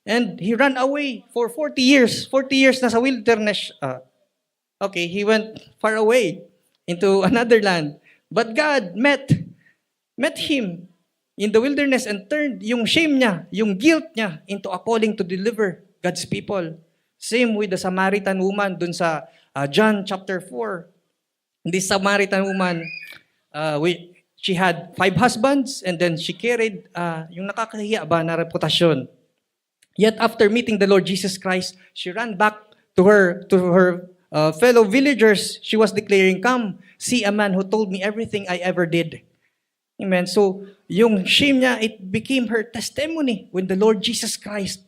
And he ran away for 40 years. 40 years na sa wilderness. He went far away into another land. But God met him in the wilderness and turned yung shame niya, yung guilt niya into a calling to deliver God's people. Same with the Samaritan woman dun sa John chapter 4. This Samaritan woman, she had 5 husbands and then she carried yung nakakahiya ba na reputasyon. Yet after meeting the Lord Jesus Christ, she ran back to her fellow villagers. She was declaring, come, see a man who told me everything I ever did. Amen. So, yung shame niya, it became her testimony when the Lord Jesus Christ,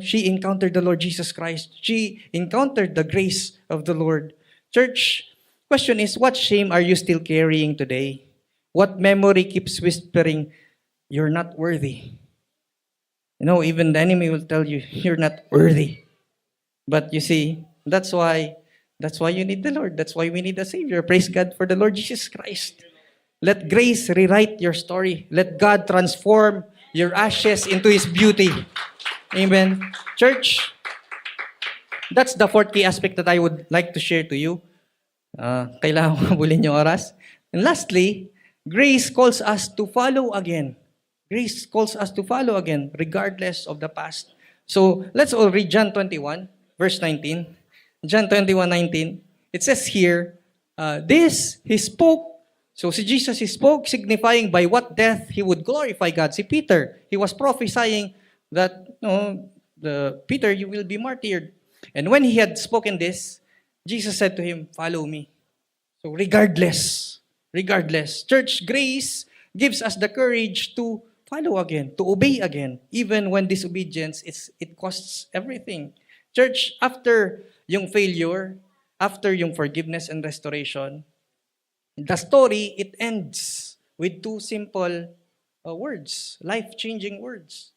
she encountered the Lord Jesus Christ. She encountered the grace of the Lord. Church, question is, what shame are you still carrying today? What memory keeps whispering, you're not worthy? Even the enemy will tell you, you're not worthy. But you see, that's why you need the Lord. That's why we need a Savior. Praise God for the Lord Jesus Christ. Let grace rewrite your story. Let God transform your ashes into His beauty. Amen. Church, that's the 4th key aspect that I would like to share to you. Kailangan ko habulin yung oras. And lastly, grace calls us to follow again. Grace calls us to follow again, regardless of the past. So, let's all read John 21, verse 19. John 21:19. It says here, this He spoke. So si Jesus, He spoke, signifying by what death He would glorify God. Si Peter, he was prophesying that, Peter, you will be martyred. And when he had spoken this, Jesus said to him, follow me. So regardless. Church, grace gives us the courage to follow again, to obey again, even when disobedience, it costs everything. Church, after yung failure, after yung forgiveness and restoration, the story, it ends with 2 simple words, life-changing words.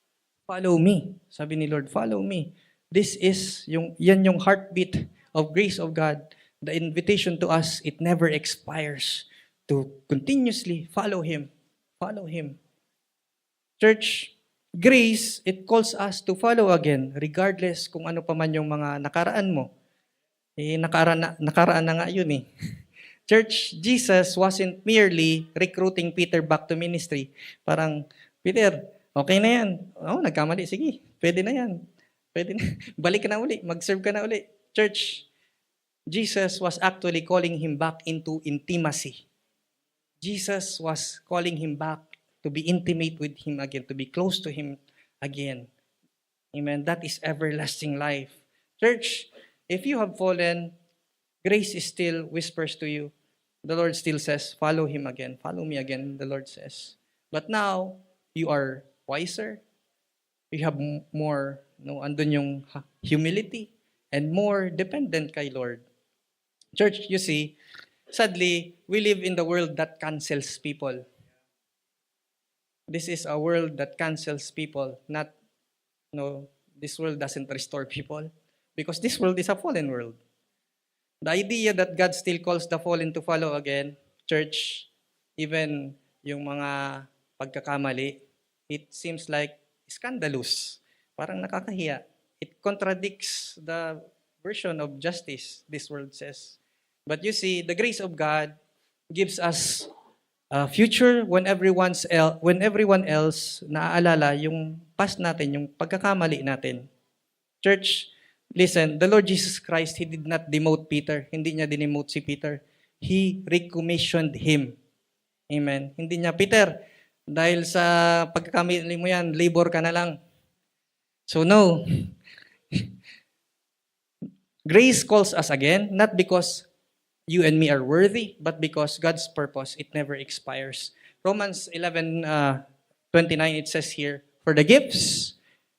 Follow me. Sabi ni Lord, follow me. This is yan yung heartbeat of grace of God. The invitation to us, it never expires to continuously follow Him. Follow Him. Church, grace, it calls us to follow again, regardless kung ano pa man yung mga nakaraan mo. Nakaraan na nga yun eh. Church, Jesus wasn't merely recruiting Peter back to ministry. Parang, Peter, okay na yan. Oh, nagkamali, sige, pwede na yan. Pwede na. Balik ka na uli, mag-serve ka na uli. Church, Jesus was actually calling him back into intimacy. Jesus was calling him back to be intimate with him again, to be close to him again. Amen. That is everlasting life. Church, if you have fallen, grace is still whispers to you. The Lord still says, follow him again. Follow me again, the Lord says. But now, you are wiser. You have more, andun yung humility and more dependent kay Lord. Church, you see, sadly, we live in the world that cancels people. This is a world that cancels people, not, this world doesn't restore people because this world is a fallen world. The idea that God still calls the fallen to follow again, church, even yung mga pagkakamali, it seems like scandalous. Parang nakakahiya. It contradicts the version of justice, this world says. But you see, the grace of God gives us a future when everyone else naaalala yung past natin, yung pagkakamali natin. Church, listen, the Lord Jesus Christ, He did not demote Peter. Hindi niya dinemote si Peter. He recommissioned him. Amen. Hindi niya, Peter, dahil sa pagkakamali mo yan, labor ka na lang. So no. Grace calls us again, not because you and me are worthy, but because God's purpose, it never expires. Romans 11:29, it says here, for the gifts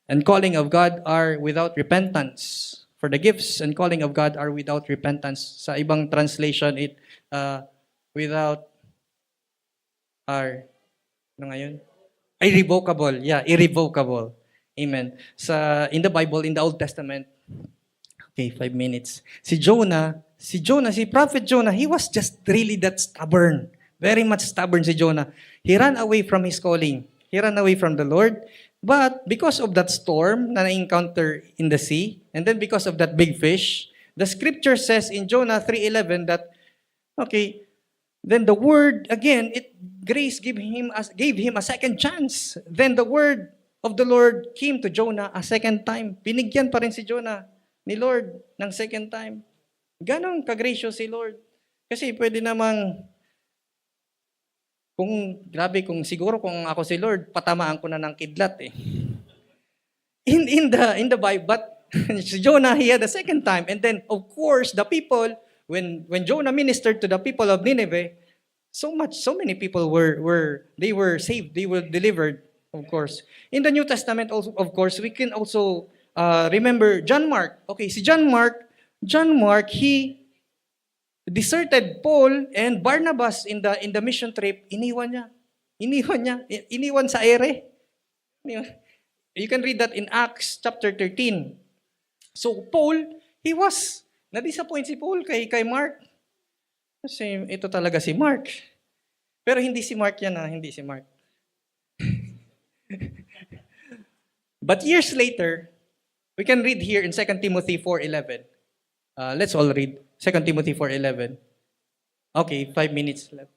and calling of God are without repentance. For the gifts and calling of God are without repentance. Sa ibang translation, it without are, ngayon? Irrevocable. Yeah, irrevocable. Amen. In the Bible, in the Old Testament, okay, 5 minutes. Si Prophet Jonah, he was just really that stubborn. Very much stubborn si Jonah. He ran away from his calling. He ran away from the Lord. But because of that storm na na-encounter in the sea, and then because of that big fish, the scripture says in Jonah 3:11 that, okay, then the word, again, grace gave him a second chance. Then the word of the Lord came to Jonah a second time. Binigyan pa rin si Jonah ni Lord ng second time. Ganon ka-gracious si Lord. Kasi pwede namang, kung siguro kung ako si Lord, patamaan ko na ng kidlat eh. In the Bible, but Jonah, he had a second time. And then, of course, the people, when Jonah ministered to the people of Nineveh, so many people were saved, they were delivered, of course. In the New Testament, also, of course, we can also remember John Mark. Okay, si John Mark, he deserted Paul and Barnabas in the mission trip. Iniwan sa ere. You can read that in Acts chapter 13. So Paul, na-disappoint si Paul kay Mark. Kasi ito talaga si Mark. Pero hindi si Mark yan, hindi si Mark. But years later, we can read here in 2 Timothy 4:11. Let's all read 2 Timothy 4:11. Okay, 5 minutes left.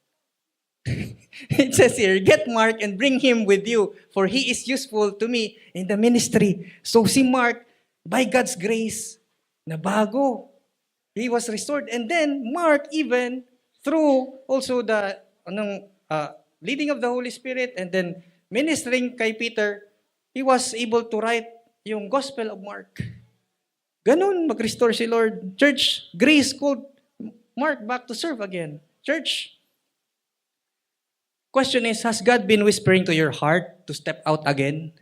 It says here, get Mark and bring him with you, for he is useful to me in the ministry. So si Mark, by God's grace, nabago. He was restored. And then Mark, even through also the leading of the Holy Spirit and then ministering kay Peter, he was able to write yung Gospel of Mark. Ganon mag-restore si Lord. Church, grace called Mark back to serve again. Church, question is, has God been whispering to your heart to step out again?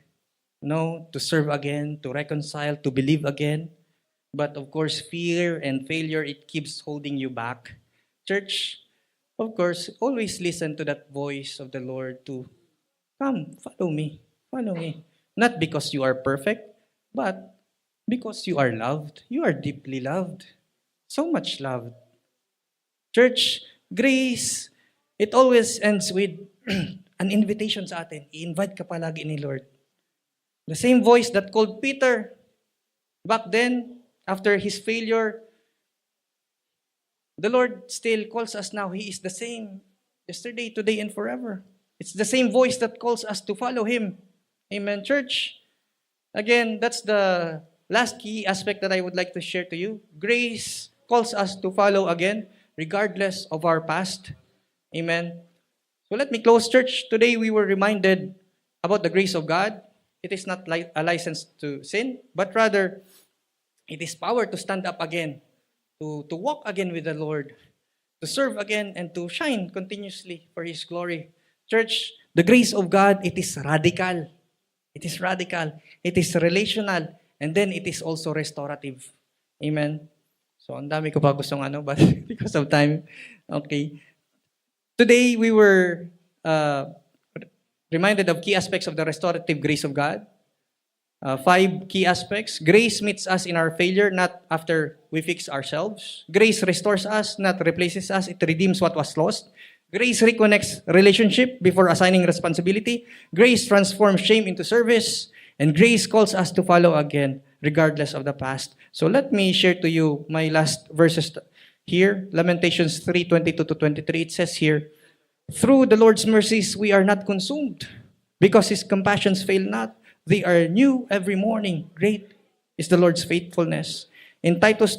No, to serve again, to reconcile, to believe again? But of course, fear and failure, it keeps holding you back. Church, of course, always listen to that voice of the Lord to, come, follow me. Not because you are perfect, but Because you are loved. You are deeply loved. So much loved. Church, grace, it always ends with an invitation sa atin. I-invite ka palagi ni Lord. The same voice that called Peter back then, after his failure, the Lord still calls us now. He is the same yesterday, today, and forever. It's the same voice that calls us to follow Him. Amen, church. Again, that's the last key aspect that I would like to share to you. Grace calls us to follow again, regardless of our past. Amen. So let me close, church. Today we were reminded about the grace of God. It is not like a license to sin, but rather it is power to stand up again, to walk again with the Lord, to serve again, and to shine continuously for His glory. Church, the grace of God, it is radical. It is radical. It is relational. And then it is also restorative. Amen. So, ang dami ko pa gustong but because of time, okay. Today, we were reminded of key aspects of the restorative grace of God. 5 key aspects. Grace meets us in our failure, not after we fix ourselves. Grace restores us, not replaces us. It redeems what was lost. Grace reconnects relationship before assigning responsibility. Grace transforms shame into service. And grace calls us to follow again, regardless of the past. So let me share to you my last verses here. Lamentations 3:22-23. It says here, through the Lord's mercies we are not consumed, because His compassions fail not. They are new every morning. Great is the Lord's faithfulness. In Titus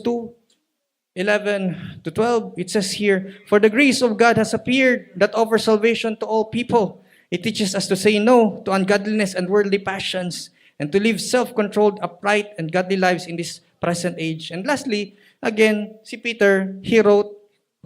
2:11-12, it says here, for the grace of God has appeared that offers salvation to all people. It teaches us to say no to ungodliness and worldly passions, and to live self-controlled, upright, and godly lives in this present age. And lastly, again, si Peter, he wrote,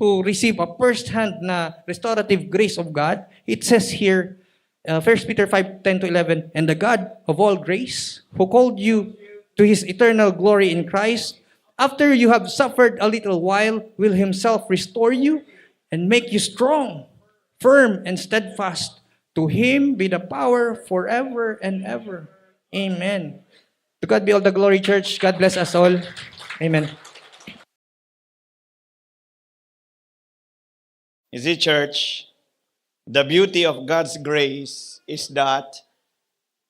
who received a first-hand na restorative grace of God. It says here, 1 Peter 5:10-11, and the God of all grace, who called you to His eternal glory in Christ, after you have suffered a little while, will Himself restore you and make you strong, firm, and steadfast. To Him be the power forever and ever. Amen. To God be all the glory, church. God bless us all. Amen. You see, church, the beauty of God's grace is that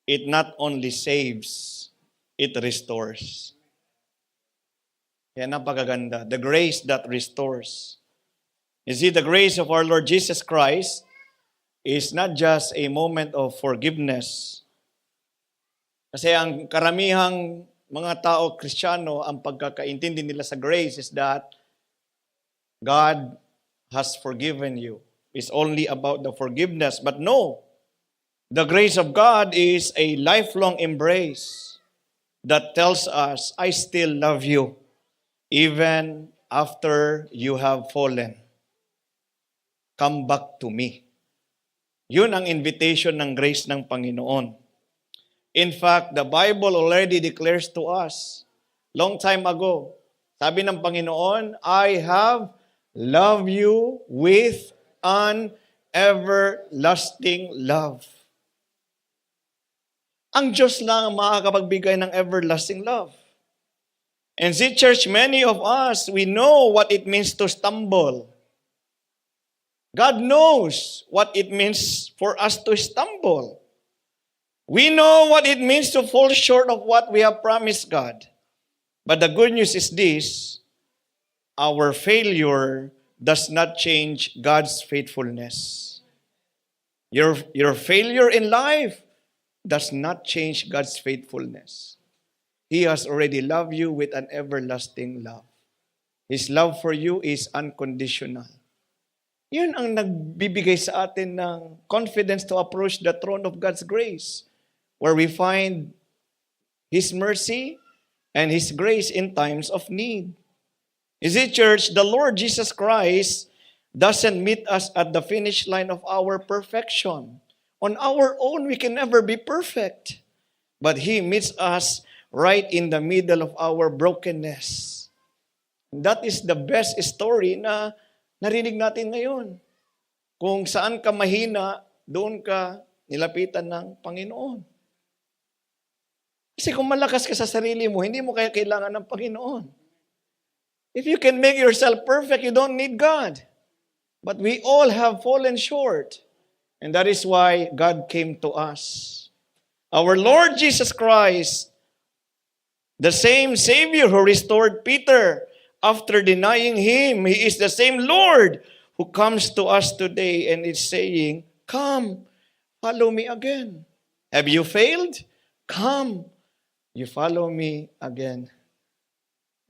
it not only saves, it restores. Kaya napakaganda. The grace that restores. You see, the grace of our Lord Jesus Christ is not just a moment of forgiveness. Kasi ang karamihang mga tao, Kristiyano, ang pagkakaintindi nila sa grace is that God has forgiven you. It's only about the forgiveness. But no, the grace of God is a lifelong embrace that tells us, I still love you even after you have fallen. Come back to me. Yun ang invitation ng grace ng Panginoon. In fact, the Bible already declares to us, long time ago, sabi ng Panginoon, I have loved you with an everlasting love. Ang Diyos lang ang makakapagbigay ng everlasting love. And see, church, many of us, we know what it means to stumble. God knows what it means for us to stumble. We know what it means to fall short of what we have promised God. But the good news is this, our failure does not change God's faithfulness. Your failure in life does not change God's faithfulness. He has already loved you with an everlasting love. His love for you is unconditional. Yun ang nagbibigay sa atin ng confidence to approach the throne of God's grace, where we find His mercy and His grace in times of need. You see, church, the Lord Jesus Christ doesn't meet us at the finish line of our perfection. On our own, we can never be perfect. But He meets us right in the middle of our brokenness. That is the best story na narinig natin ngayon. Kung saan ka mahina, doon ka nilapitan ng Panginoon. Kasi kung malakas ka sa sarili mo, hindi mo kaya kailangan ng Panginoon. If you can make yourself perfect, you don't need God. But we all have fallen short. And that is why God came to us. Our Lord Jesus Christ, the same Savior who restored Peter after denying Him, He is the same Lord who comes to us today and is saying, "Come, follow me again. Have you failed? Come, you follow me again."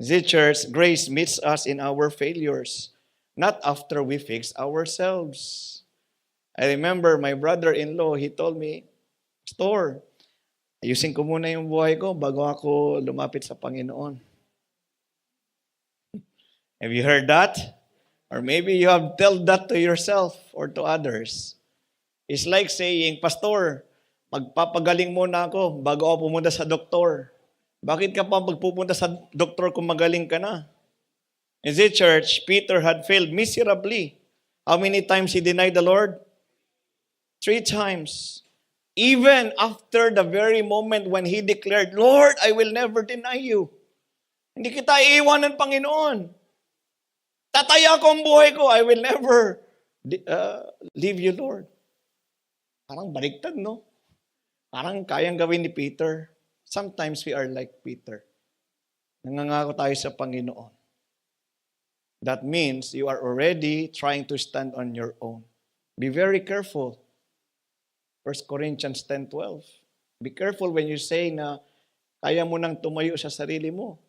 The church, grace meets us in our failures, not after we fix ourselves. I remember my brother-in-law, he told me, "Pastor, ayusin ko muna yung buhay ko bago ako lumapit sa Panginoon." Have you heard that? Or maybe you have told that to yourself or to others. It's like saying, "Pastor, magpapagaling muna ako bago ako pumunta sa doktor." Bakit ka pa magpupunta sa doktor kung magaling ka na? In the church, Peter had failed miserably. How many times he denied the Lord? 3 times. Even after the very moment when he declared, "Lord, I will never deny you. Hindi kita iiwanan, Panginoon. Tataya ko ang buhay ko. I will never leave you, Lord." Parang baliktad, no? Parang kayang gawin ni Peter. Sometimes we are like Peter. Nangangako tayo sa Panginoon. That means you are already trying to stand on your own. Be very careful. 1 Corinthians 10:12. Be careful when you say na kaya mo nang tumayo sa sarili mo.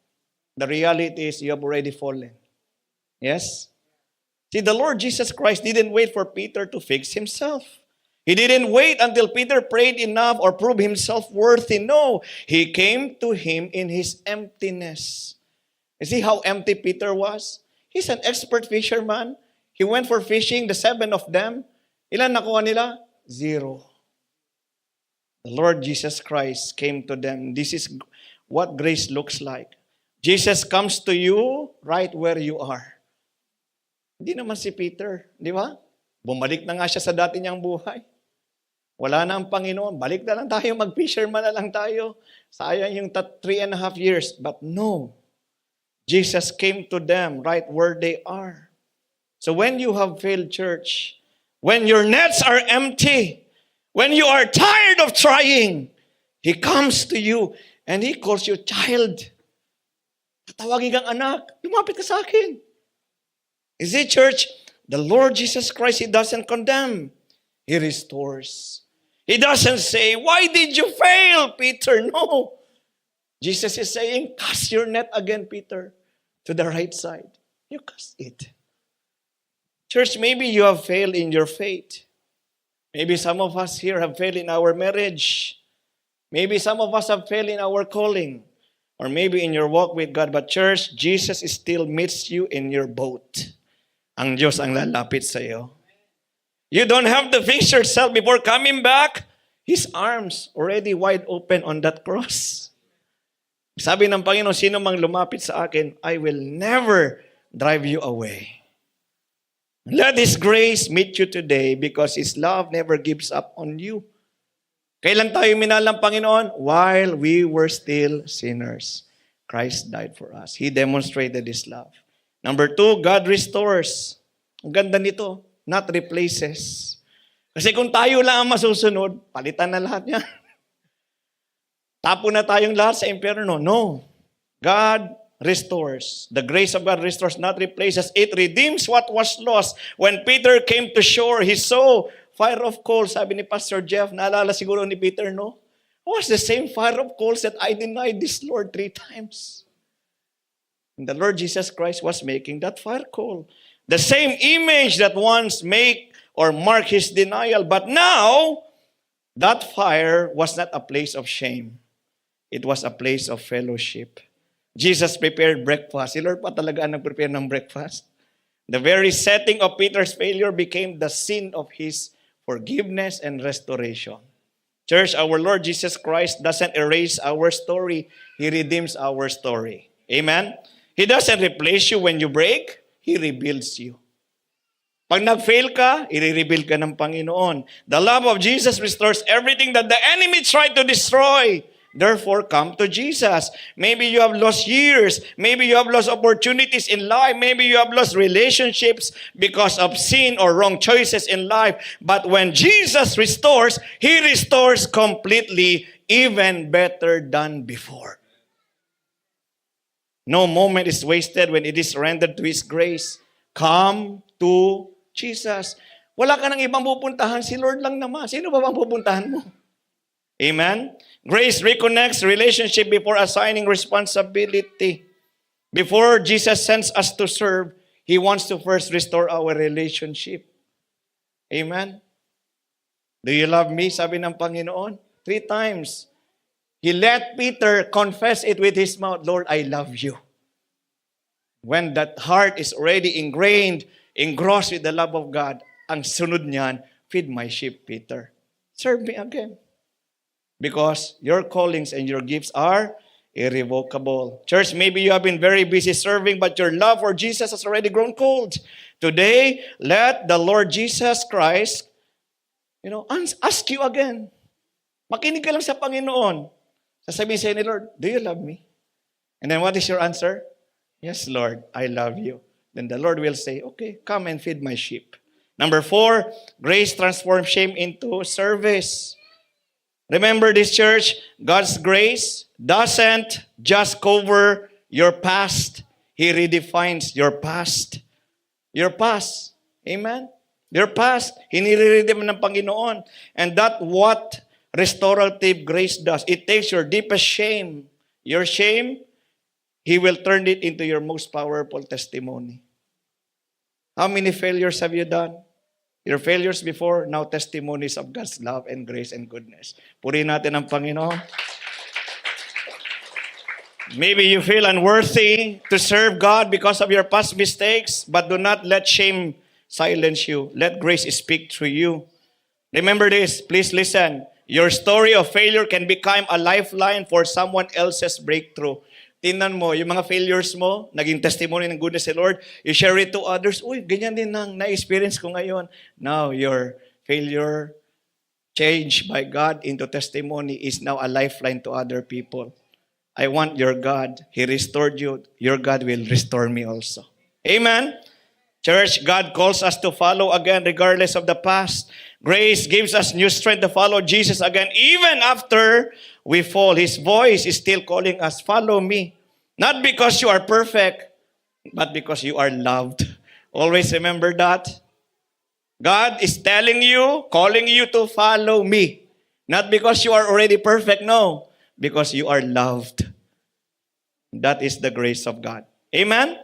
The reality is you have already fallen. Yes? See, the Lord Jesus Christ didn't wait for Peter to fix himself. He didn't wait until Peter prayed enough or proved himself worthy. No, he came to him in his emptiness. You see how empty Peter was? He's an expert fisherman. He went for fishing, the 7 of them. Ilan nakuha nila? 0. The Lord Jesus Christ came to them. This is what grace looks like. Jesus comes to you right where you are. Hindi naman si Peter, di ba? Bumalik na nga siya sa dati niyang buhay. Wala na ang Panginoon. Balik na lang tayo, mag-fisherman na lang tayo. Sayang yung 3.5 years. But no, Jesus came to them right where they are. So when you have failed, church, when your nets are empty, when you are tired of trying, He comes to you and He calls you child. Tatawagin kang anak, lumapit ka sa akin. You see, church, the Lord Jesus Christ, He doesn't condemn. He restores. He doesn't say, "Why did you fail, Peter?" No. Jesus is saying, "Cast your net again, Peter, to the right side." You cast it. Church, maybe you have failed in your faith. Maybe some of us here have failed in our marriage. Maybe some of us have failed in our calling. Or maybe in your walk with God. But church, Jesus still meets you in your boat. Ang Diyos ang lalapit sa iyo. You don't have to fix yourself before coming back. His arms already wide open on that cross. Sabi ng Panginoon, "Sino mang lumapit sa akin, I will never drive you away." Let His grace meet you today because His love never gives up on you. Kailan tayo minahal ng Panginoon? While we were still sinners. Christ died for us. He demonstrated His love. Number 2, God restores. Ang ganda nito. Not replaces. Kasi kung tayo lang ang masusunod, palitan na lahat niya. Tapo na tayong lahat sa impyerno. No. God restores. The grace of God restores, not replaces. It redeems what was lost. When Peter came to shore, he saw fire of coals. Sabi ni Pastor Jeff, naalala siguro ni Peter, no? It was the same fire of coals that I denied this Lord 3 times. And the Lord Jesus Christ was making that fire coal. The same image that once make or mark his denial. But now, that fire was not a place of shame. It was a place of fellowship. Jesus prepared breakfast. Si Lord pa talaga ang nag-prepare ng breakfast. The very setting of Peter's failure became the scene of his forgiveness and restoration. Church, our Lord Jesus Christ doesn't erase our story. He redeems our story. Amen? He doesn't replace you when you break. He rebuilds you. Pag nag-fail ka, i-rebuild ka ng Panginoon. The love of Jesus restores everything that the enemy tried to destroy. Therefore, come to Jesus. Maybe you have lost years. Maybe you have lost opportunities in life. Maybe you have lost relationships because of sin or wrong choices in life. But when Jesus restores, He restores completely, even better than before. No moment is wasted when it is surrendered to His grace. Come to Jesus. Wala ka nang ibang pupuntahan. Si Lord lang naman. Sino ba bang pupuntahan mo? Amen? Grace reconnects relationship before assigning responsibility. Before Jesus sends us to serve, He wants to first restore our relationship. Amen? Do you love me? Sabi ng Panginoon. 3 times. He let Peter confess it with his mouth, Lord, I love you. When that heart is already ingrained, engrossed with the love of God, ang sunod niyan, feed my sheep, Peter. Serve me again. Because your callings and your gifts are irrevocable. Church, maybe you have been very busy serving, but your love for Jesus has already grown cold. Today, let the Lord Jesus Christ, ask you again. Makinig ka lang sa Panginoon. Sasabihin sa'yo ni Lord, do you love me? And then what is your answer? Yes, Lord, I love you. Then the Lord will say, okay, come and feed my sheep. Number 4, grace transforms shame into service. Remember this, church, God's grace doesn't just cover your past. He redefines your past. Your past. Amen? Your past. Hinire-redeem ng Panginoon. And that's what restorative grace does. It takes your deepest shame. Your shame, He will turn it into your most powerful testimony. How many failures have you done? Your failures before, now testimonies of God's love and grace and goodness. Purihin natin ang Panginoon. Maybe you feel unworthy to serve God because of your past mistakes, but do not let shame silence you. Let grace speak through you. Remember this, please listen. Your story of failure can become a lifeline for someone else's breakthrough. Tingnan mo, yung mga failures mo, naging testimony ng goodness of the Lord, you share it to others. Uy, ganyan din ang na-experience ko ngayon. Now, your failure changed by God into testimony is now a lifeline to other people. I want your God. He restored you. Your God will restore me also. Amen? Church, God calls us to follow again regardless of the past. Grace gives us new strength to follow Jesus again. Even after we fall, His voice is still calling us, follow me. Not because you are perfect, but because you are loved. Always remember that. God is telling you, calling you to follow me. Not because you are already perfect, no. Because you are loved. That is the grace of God. Amen?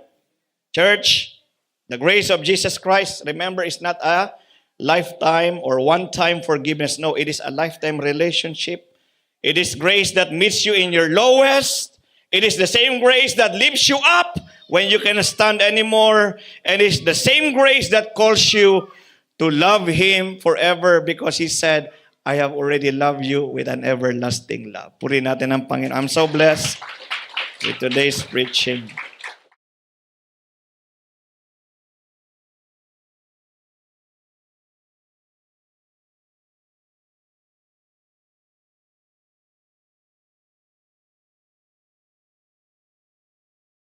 Church, the grace of Jesus Christ, remember, is not a lifetime or one-time forgiveness. No, it is a lifetime relationship. It is grace that meets you in your lowest. It is the same grace that lifts you up when you cannot stand anymore. And it's the same grace that calls you to love Him forever because He said, I have already loved you with an everlasting love. Purihin natin ang Panginoon. I'm so blessed with today's preaching.